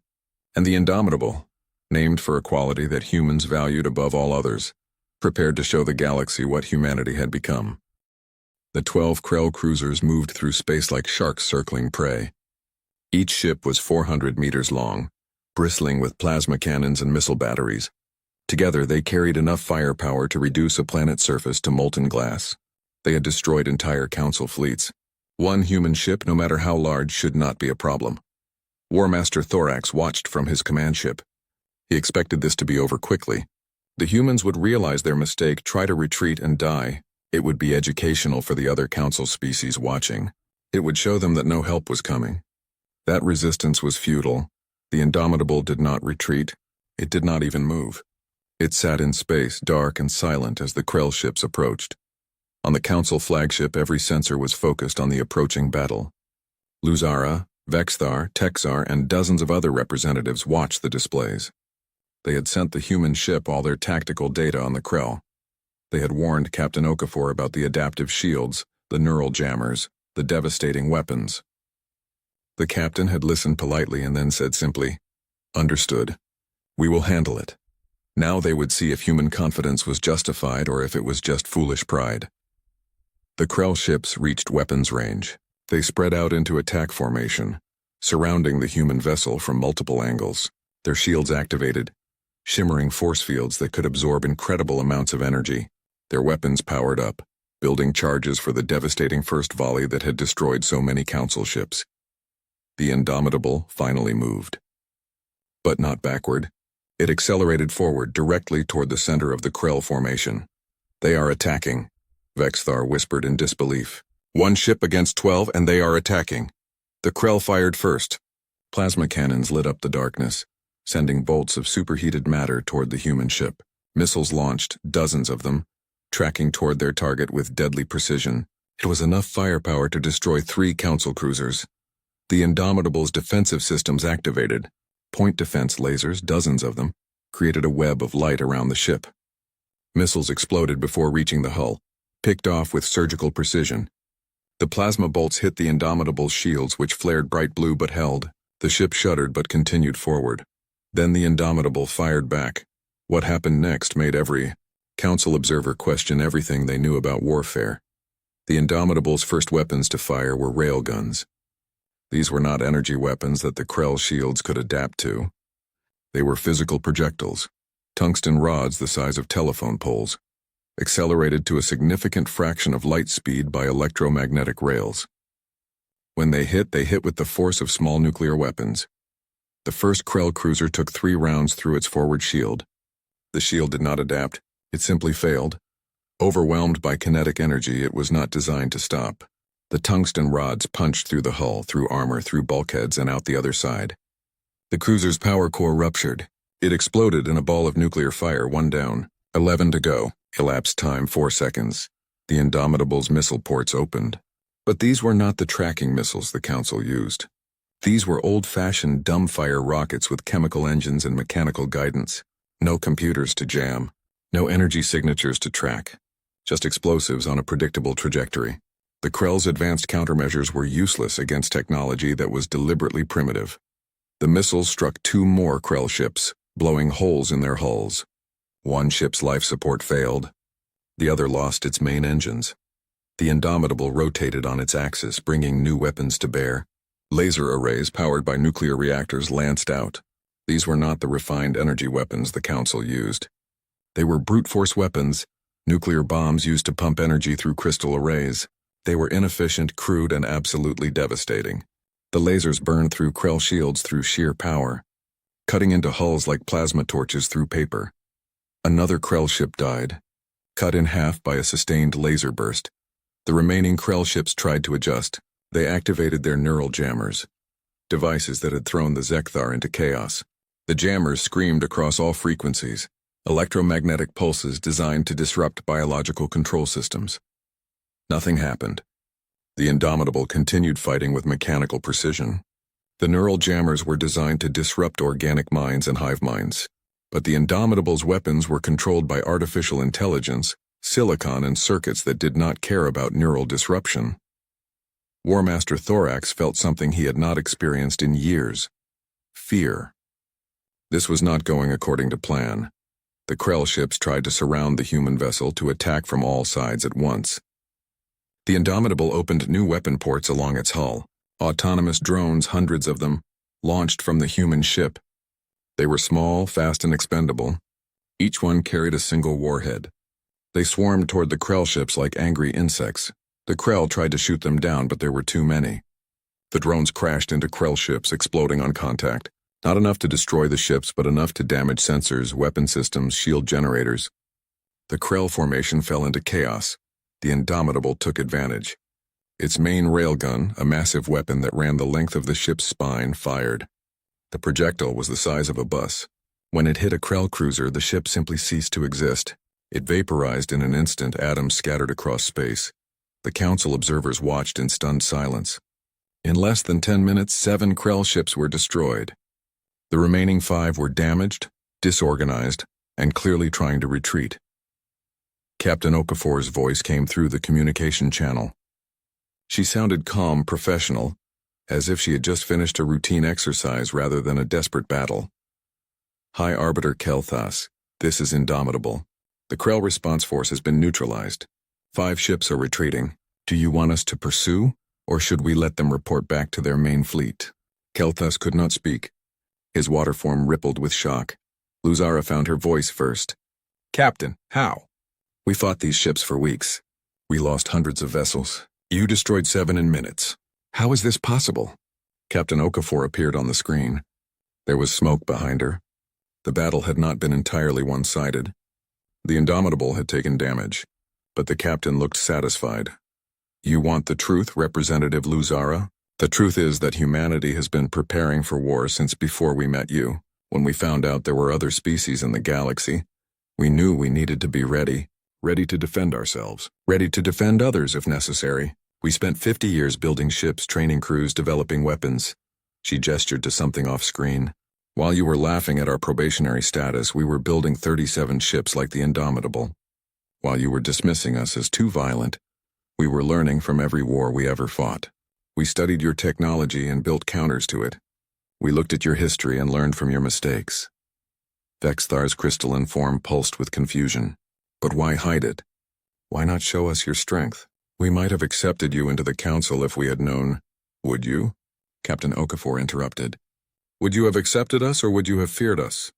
Speaker 1: And the Indomitable, named for a quality that humans valued above all others, prepared to show the galaxy what humanity had become. The 12 Krell cruisers moved through space like sharks circling prey. Each ship was 400 meters long, bristling with plasma cannons and missile batteries. Together, they carried enough firepower to reduce a planet's surface to molten glass. They had destroyed entire council fleets. One human ship, no matter how large, should not be a problem. War Master Thorax watched from his command ship. He expected this to be over quickly. The humans would realize their mistake, try to retreat, and die. It would be educational for the other council species watching. It would show them that no help was coming. That resistance was futile. The Indomitable did not retreat. It did not even move. It sat in space, dark and silent, as the Krell ships approached. On the council flagship, every sensor was focused on the approaching battle. Luzara, Vexthar, Texar, and dozens of other representatives watched the displays. They had sent the human ship all their tactical data on the Krell. They had warned Captain Okafor about the adaptive shields, the neural jammers, the devastating weapons. The captain had listened politely and then said simply, "Understood. We will handle it." Now they would see if human confidence was justified or if it was just foolish pride. The Krell ships reached weapons range. They spread out into attack formation, surrounding the human vessel from multiple angles, their shields activated, shimmering force fields that could absorb incredible amounts of energy, their weapons powered up, building charges for the devastating first volley that had destroyed so many council ships. The Indomitable finally moved. But not backward. It accelerated forward directly toward the center of the Krell formation. "They are attacking," Vexthar whispered in disbelief. "One ship against 12 and they are attacking." The Krell fired first. Plasma cannons lit up the darkness, sending bolts of superheated matter toward the human ship. Missiles launched, dozens of them, tracking toward their target with deadly precision. It was enough firepower to destroy 3 council cruisers. The Indomitable's defensive systems activated. Point defense lasers, dozens of them, created a web of light around the ship. Missiles exploded before reaching the hull, picked off with surgical precision. The plasma bolts hit the Indomitable's shields, which flared bright blue but held. The ship shuddered but continued forward. Then the Indomitable fired back. What happened next made every council observer question everything they knew about warfare. The Indomitable's first weapons to fire were railguns. These were not energy weapons that the Krell shields could adapt to. They were physical projectiles, tungsten rods the size of telephone poles, accelerated to a significant fraction of light speed by electromagnetic rails. When they hit with the force of small nuclear weapons. The first Krell cruiser took 3 rounds through its forward shield. The shield did not adapt, it simply failed. Overwhelmed by kinetic energy, it was not designed to stop. The tungsten rods punched through the hull, through armor, through bulkheads, and out the other side. The cruiser's power core ruptured. It exploded in a ball of nuclear fire, 1 down, 11 to go. Elapsed time 4 seconds. The Indomitable's missile ports opened. But these were not the tracking missiles the Council used. These were old-fashioned dumbfire rockets with chemical engines and mechanical guidance. No computers to jam. No energy signatures to track. Just explosives on a predictable trajectory. The Krell's advanced countermeasures were useless against technology that was deliberately primitive. The missiles struck 2 more Krell ships, blowing holes in their hulls. One ship's life support failed. The other lost its main engines. The Indomitable rotated on its axis, bringing new weapons to bear. Laser arrays powered by nuclear reactors lanced out. These were not the refined energy weapons the Council used. They were brute force weapons, nuclear bombs used to pump energy through crystal arrays. They were inefficient, crude, and absolutely devastating. The lasers burned through Krell shields through sheer power, cutting into hulls like plasma torches through paper. Another Krell ship died, cut in half by a sustained laser burst. The remaining Krell ships tried to adjust. They activated their neural jammers, devices that had thrown the Zekthar into chaos. The jammers screamed across all frequencies, electromagnetic pulses designed to disrupt biological control systems. Nothing happened. The Indomitable continued fighting with mechanical precision. The neural jammers were designed to disrupt organic minds and hive minds. But the Indomitable's weapons were controlled by artificial intelligence, silicon, and circuits that did not care about neural disruption. War Master Thorax felt something he had not experienced in years. Fear. This was not going according to plan. The Krell ships tried to surround the human vessel to attack from all sides at once. The Indomitable opened new weapon ports along its hull. Autonomous drones, hundreds of them, launched from the human ship. They were small, fast, and expendable. Each one carried a single warhead. They swarmed toward the Krell ships like angry insects. The Krell tried to shoot them down, but there were too many. The drones crashed into Krell ships, exploding on contact. Not enough to destroy the ships, but enough to damage sensors, weapon systems, shield generators. The Krell formation fell into chaos. The Indomitable took advantage. Its main railgun, a massive weapon that ran the length of the ship's spine, fired. The projectile was the size of a bus. When it hit a Krell cruiser, the ship simply ceased to exist. It vaporized in an instant, atoms scattered across space. The Council observers watched in stunned silence. In less than 10 minutes, 7 Krell ships were destroyed. The remaining 5 were damaged, disorganized, and clearly trying to retreat. Captain Okafor's voice came through the communication channel. She sounded calm, professional, as if she had just finished a routine exercise rather than a desperate battle. High Arbiter Kelthas, this is Indomitable. The Krell response force has been neutralized. 5 ships are retreating. Do you want us to pursue, or should we let them report back to their main fleet? Kelthas could not speak. His water form rippled with shock. Luzara found her voice first. Captain, how? We fought these ships for weeks. We lost hundreds of vessels. You destroyed 7 in minutes. How is this possible? Captain Okafor appeared on the screen. There was smoke behind her. The battle had not been entirely one-sided. The Indomitable had taken damage, but the captain looked satisfied. You want the truth, Representative Luzara? The truth is that humanity has been preparing for war since before we met you. When we found out there were other species in the galaxy, we knew we needed to be ready to defend ourselves, ready to defend others if necessary. We spent 50 years building ships, training crews, developing weapons. She gestured to something off-screen. While you were laughing at our probationary status, we were building 37 ships like the Indomitable. While you were dismissing us as too violent, we were learning from every war we ever fought. We studied your technology and built counters to it. We looked at your history and learned from your mistakes. Vexthar's crystalline form pulsed with confusion. But why hide it? Why not show us your strength? We might have accepted you into the council if we had known. Would you? Captain Okafor interrupted. Would you have accepted us, or would you have feared us?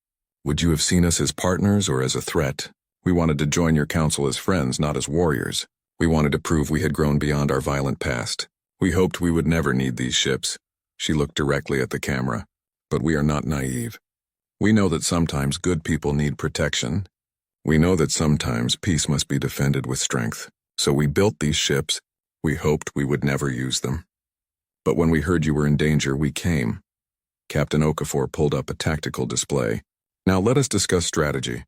Speaker 1: Would you have seen us as partners or as a threat? We wanted to join your council as friends, not as warriors. We wanted to prove we had grown beyond our violent past. We hoped we would never need these ships. She looked directly at the camera. But we are not naive. We know that sometimes good people need protection. We know that sometimes peace must be defended with strength. So we built these ships. We hoped we would never use them. But when we heard you were in danger, we came. Captain Okafor pulled up a tactical display. Now let us discuss strategy.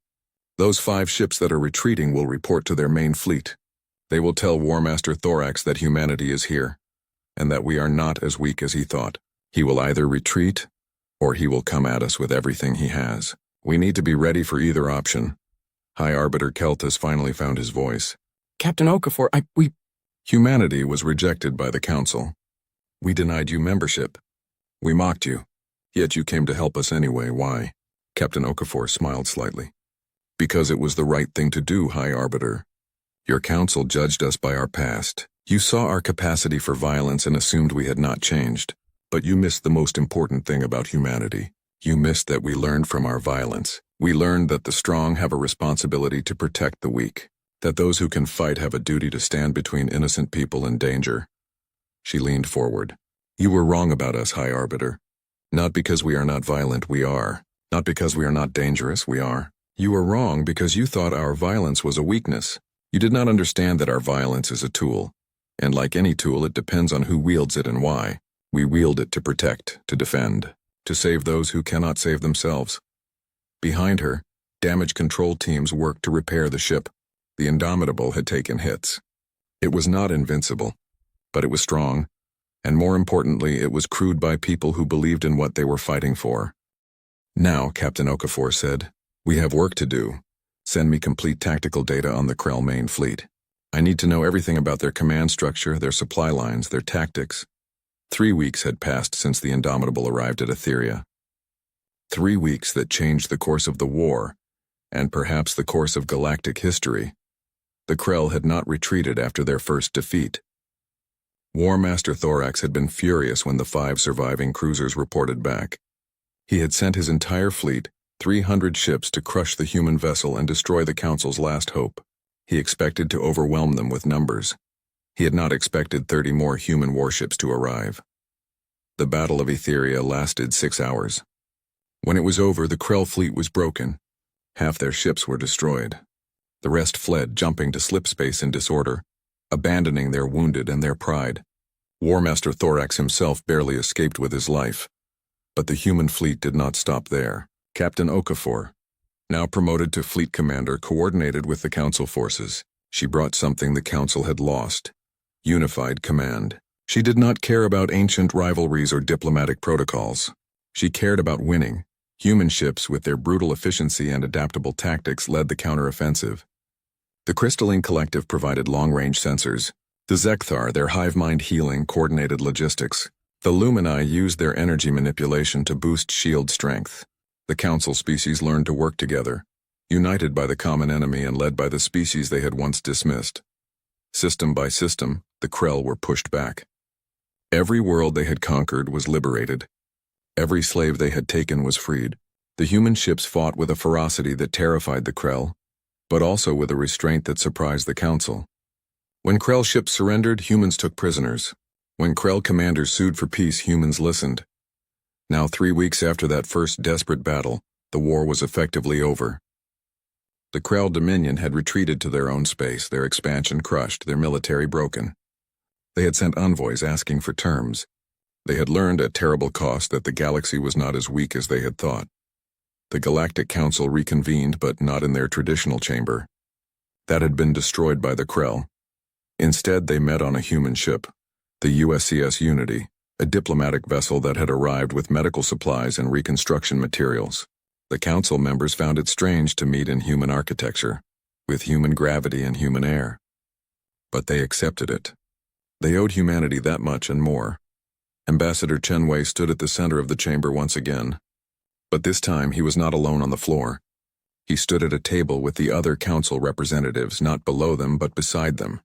Speaker 1: Those 5 ships that are retreating will report to their main fleet. They will tell War Master Thorax that humanity is here, and that we are not as weak as he thought. He will either retreat, or he will come at us with everything he has. We need to be ready for either option. High Arbiter Kelthas finally found his voice. Captain Okafor, Humanity was rejected by the Council. We denied you membership. We mocked you. Yet you came to help us anyway. Why? Captain Okafor smiled slightly. Because it was the right thing to do, High Arbiter. Your council judged us by our past. You saw our capacity for violence and assumed we had not changed. But you missed the most important thing about humanity. You missed that we learned from our violence. We learned that the strong have a responsibility to protect the weak. That those who can fight have a duty to stand between innocent people and danger. She leaned forward. You were wrong about us, High Arbiter. Not because we are not violent, we are. Not because we are not dangerous, we are. You were wrong because you thought our violence was a weakness. You did not understand that our violence is a tool. And like any tool, it depends on who wields it and why. We wield it to protect, to defend, to save those who cannot save themselves. Behind her, damage control teams worked to repair the ship. The Indomitable had taken hits. It was not invincible, but it was strong. And more importantly, it was crewed by people who believed in what they were fighting for. Now, Captain Okafor said, we have work to do. Send me complete tactical data on the Krell main fleet. I need to know everything about their command structure, their supply lines, their tactics. 3 weeks had passed since the Indomitable arrived at Etheria. 3 weeks that changed the course of the war, and perhaps the course of galactic history. The Krell had not retreated after their first defeat. War Master Thorax had been furious when the 5 surviving cruisers reported back. He had sent his entire fleet, 300 ships, to crush the human vessel and destroy the Council's last hope. He expected to overwhelm them with numbers. He had not expected 30 more human warships to arrive. The Battle of Etheria lasted 6 hours. When it was over, the Krell fleet was broken. Half their ships were destroyed. The rest fled, jumping to slipspace in disorder, abandoning their wounded and their pride. War Master Thorax himself barely escaped with his life. But the human fleet did not stop there. Captain Okafor, now promoted to fleet commander, coordinated with the Council forces. She brought something the Council had lost: unified command. She did not care about ancient rivalries or diplomatic protocols. She cared about winning. Human ships, with their brutal efficiency and adaptable tactics, led the counteroffensive. The Crystalline Collective provided long-range sensors. The Zekthar, their hive-mind healing, coordinated logistics. The Lumini used their energy manipulation to boost shield strength. The Council species learned to work together, united by the common enemy and led by the species they had once dismissed. System by system, the Krell were pushed back. Every world they had conquered was liberated. Every slave they had taken was freed. The human ships fought with a ferocity that terrified the Krell, but also with a restraint that surprised the Council. When Krell ships surrendered, humans took prisoners. When Krell commanders sued for peace, humans listened. Now, 3 weeks after that first desperate battle, the war was effectively over. The Krell Dominion had retreated to their own space, their expansion crushed, their military broken. They had sent envoys asking for terms. They had learned at terrible cost that the galaxy was not as weak as they had thought. The Galactic Council reconvened, but not in their traditional chamber. That had been destroyed by the Krell. Instead, they met on a human ship, the USCS Unity, a diplomatic vessel that had arrived with medical supplies and reconstruction materials. The Council members found it strange to meet in human architecture, with human gravity and human air. But they accepted it. They owed humanity that much and more. Ambassador Chen Wei stood at the center of the chamber once again. But this time he was not alone on the floor. He stood at a table with the other Council representatives, not below them but beside them.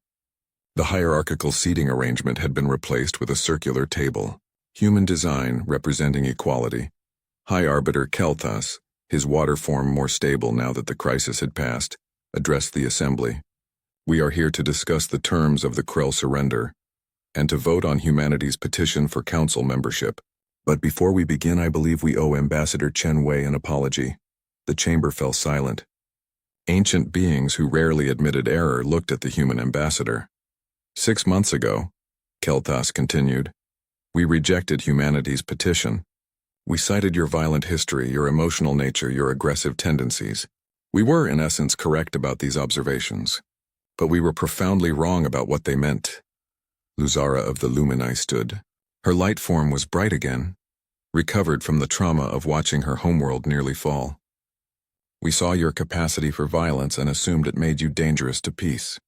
Speaker 1: The hierarchical seating arrangement had been replaced with a circular table. Human design representing equality. High Arbiter Kelthas, his water form more stable now that the crisis had passed, addressed the assembly. We are here to discuss the terms of the Krell surrender, and to vote on humanity's petition for Council membership. But before we begin, I believe we owe Ambassador Chen Wei an apology. The chamber fell silent. Ancient beings who rarely admitted error looked at the human ambassador. 6 months ago, Kelthas continued, we rejected humanity's petition. We cited your violent history, your emotional nature, your aggressive tendencies. We were, in essence, correct about these observations, but we were profoundly wrong about what they meant. Luzara of the Lumini stood. Her light form was bright again, recovered from the trauma of watching her homeworld nearly fall. We saw your capacity for violence and assumed it made you dangerous to peace.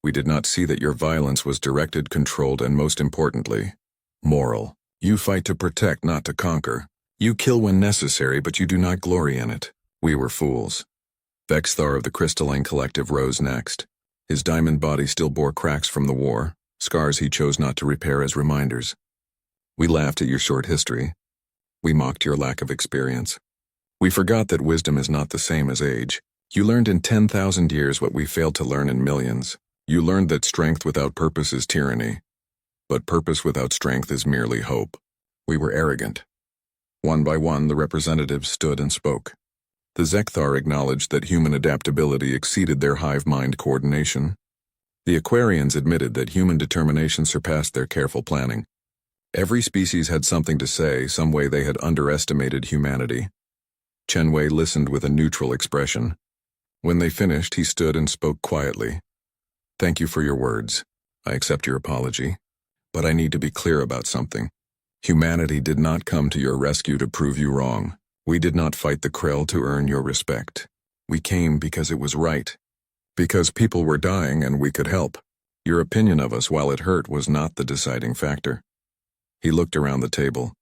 Speaker 1: We did not see that your violence was directed, controlled, and most importantly, moral. You fight to protect, not to conquer. You kill when necessary, but you do not glory in it. We were fools. Vexthar of the Crystalline Collective rose next. His diamond body still bore cracks from the war, scars he chose not to repair as reminders. We laughed at your short history. We mocked your lack of experience. We forgot that wisdom is not the same as age. You learned in 10,000 years what we failed to learn in millions. You learned that strength without purpose is tyranny, but purpose without strength is merely hope. We were arrogant. One by one, the representatives stood and spoke. The Zekthar acknowledged that human adaptability exceeded their hive-mind coordination. The Aquarians admitted that human determination surpassed their careful planning. Every species had something to say, some way they had underestimated humanity. Chen Wei listened with a neutral expression. When they finished, he stood and spoke quietly. Thank you for your words. I accept your apology. But I need to be clear about something. Humanity did not come to your rescue to prove you wrong. We did not fight the Krell to earn your respect. We came because it was right. Because people were dying and we could help. Your opinion of us, while it hurt, was not the deciding factor. He looked around the table.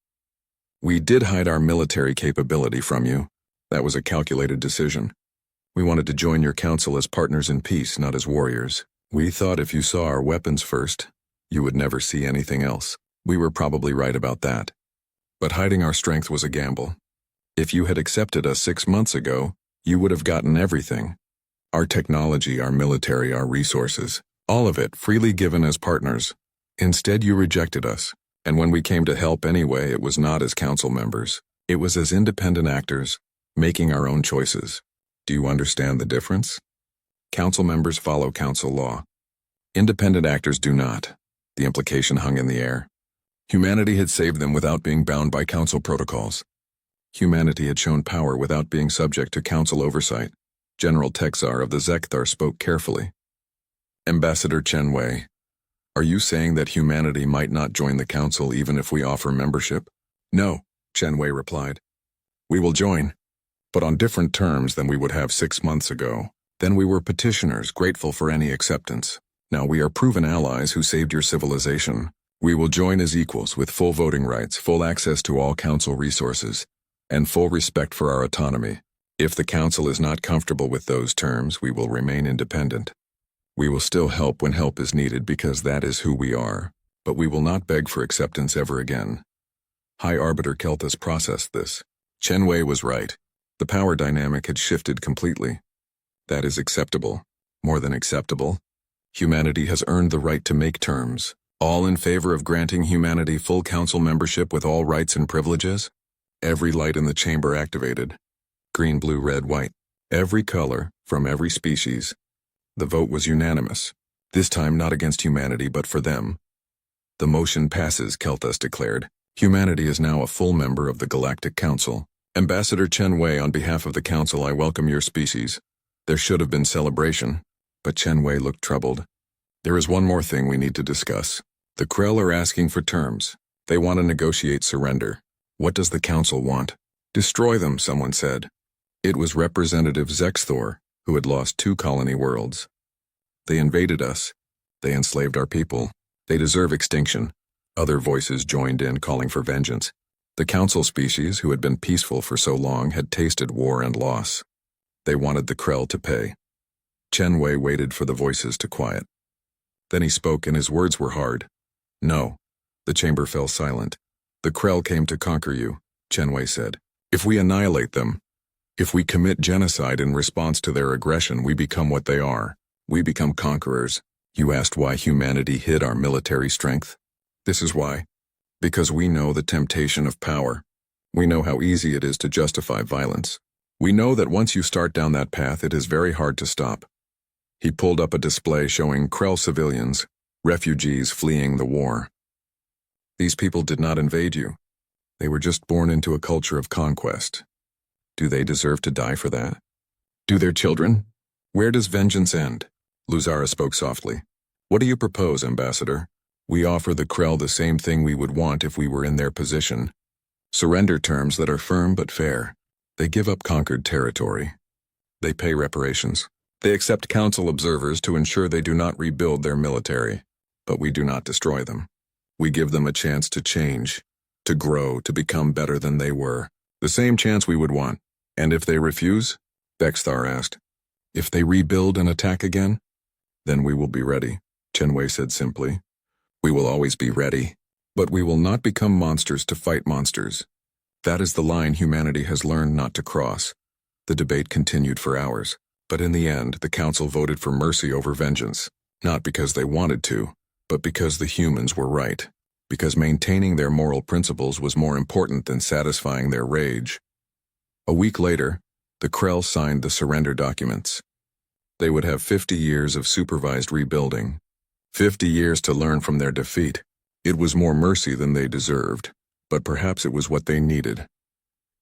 Speaker 1: We did hide our military capability from you. That was a calculated decision. We wanted to join your council as partners in peace, not as warriors. We thought if you saw our weapons first, you would never see anything else. We were probably right about that. But hiding our strength was a gamble. If you had accepted us 6 months ago, you would have gotten everything. Our technology, our military, our resources, all of it freely given as partners. Instead, you rejected us. And when we came to help anyway, it was not as council members. It was as independent actors, making our own choices. Do you understand the difference? Council members follow council law. Independent actors do not. The implication hung in the air. Humanity had saved them without being bound by council protocols. Humanity had shown power without being subject to council oversight. General Texar of the Zekthar spoke carefully. Ambassador Chen Wei, are you saying that humanity might not join the council even if we offer membership? No, Chen Wei replied. We will join, but on different terms than we would have 6 months ago. Then we were petitioners, grateful for any acceptance. Now we are proven allies who saved your civilization. We will join as equals with full voting rights, full access to all council resources, and full respect for our autonomy. If the council is not comfortable with those terms, we will remain independent. We will still help when help is needed because that is who we are, but we will not beg for acceptance ever again. High Arbiter Kelthus processed this. Chen Wei was right. The power dynamic had shifted completely. That is acceptable. More than acceptable. Humanity has earned the right to make terms. All in favor of granting humanity full council membership with all rights and privileges? Every light in the chamber activated. Green, blue, red, white. Every color, from every species. The vote was unanimous. This time not against humanity but for them. The motion passes, Kelthus declared. Humanity is now a full member of the Galactic Council. Ambassador Chen Wei, on behalf of the Council, I welcome your species. There should have been celebration, but Chen Wei looked troubled. There is one more thing we need to discuss. The Krell are asking for terms. They want to negotiate surrender. What does the Council want? Destroy them, someone said. It was Representative Zexthor, who had lost 2 colony worlds. They invaded us. They enslaved our people. They deserve extinction. Other voices joined in, calling for vengeance. The Council species, who had been peaceful for so long, had tasted war and loss. They wanted the Krell to pay. Chen Wei waited for the voices to quiet. Then he spoke, and his words were hard. No. The chamber fell silent. The Krell came to conquer you, Chen Wei said. If we annihilate them, if we commit genocide in response to their aggression, we become what they are. We become conquerors. You asked why humanity hid our military strength? This is why. Because we know the temptation of power. We know how easy it is to justify violence. We know that once you start down that path, it is very hard to stop. He pulled up a display showing Krell civilians, refugees fleeing the war. These people did not invade you. They were just born into a culture of conquest. Do they deserve to die for that? Do their children? Where does vengeance end? Luzara spoke softly. What do you propose, Ambassador? We offer the Krell the same thing we would want if we were in their position. Surrender terms that are firm but fair. They give up conquered territory. They pay reparations. They accept council observers to ensure they do not rebuild their military. But we do not destroy them. We give them a chance to change, to grow, to become better than they were. The same chance we would want. And if they refuse? Bexthar asked. If they rebuild and attack again? Then we will be ready, Chen Wei said simply. We will always be ready. But we will not become monsters to fight monsters. That is the line humanity has learned not to cross. The debate continued for hours. But in the end, the council voted for mercy over vengeance. Not because they wanted to, but because the humans were right. Because maintaining their moral principles was more important than satisfying their rage. A week later, the Krell signed the surrender documents. They would have 50 years of supervised rebuilding. 50 years to learn from their defeat. It was more mercy than they deserved, but perhaps it was what they needed.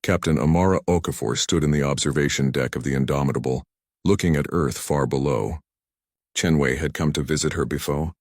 Speaker 1: Captain Amara Okafor stood in the observation deck of the Indomitable, looking at Earth far below. Chen Wei had come to visit her before.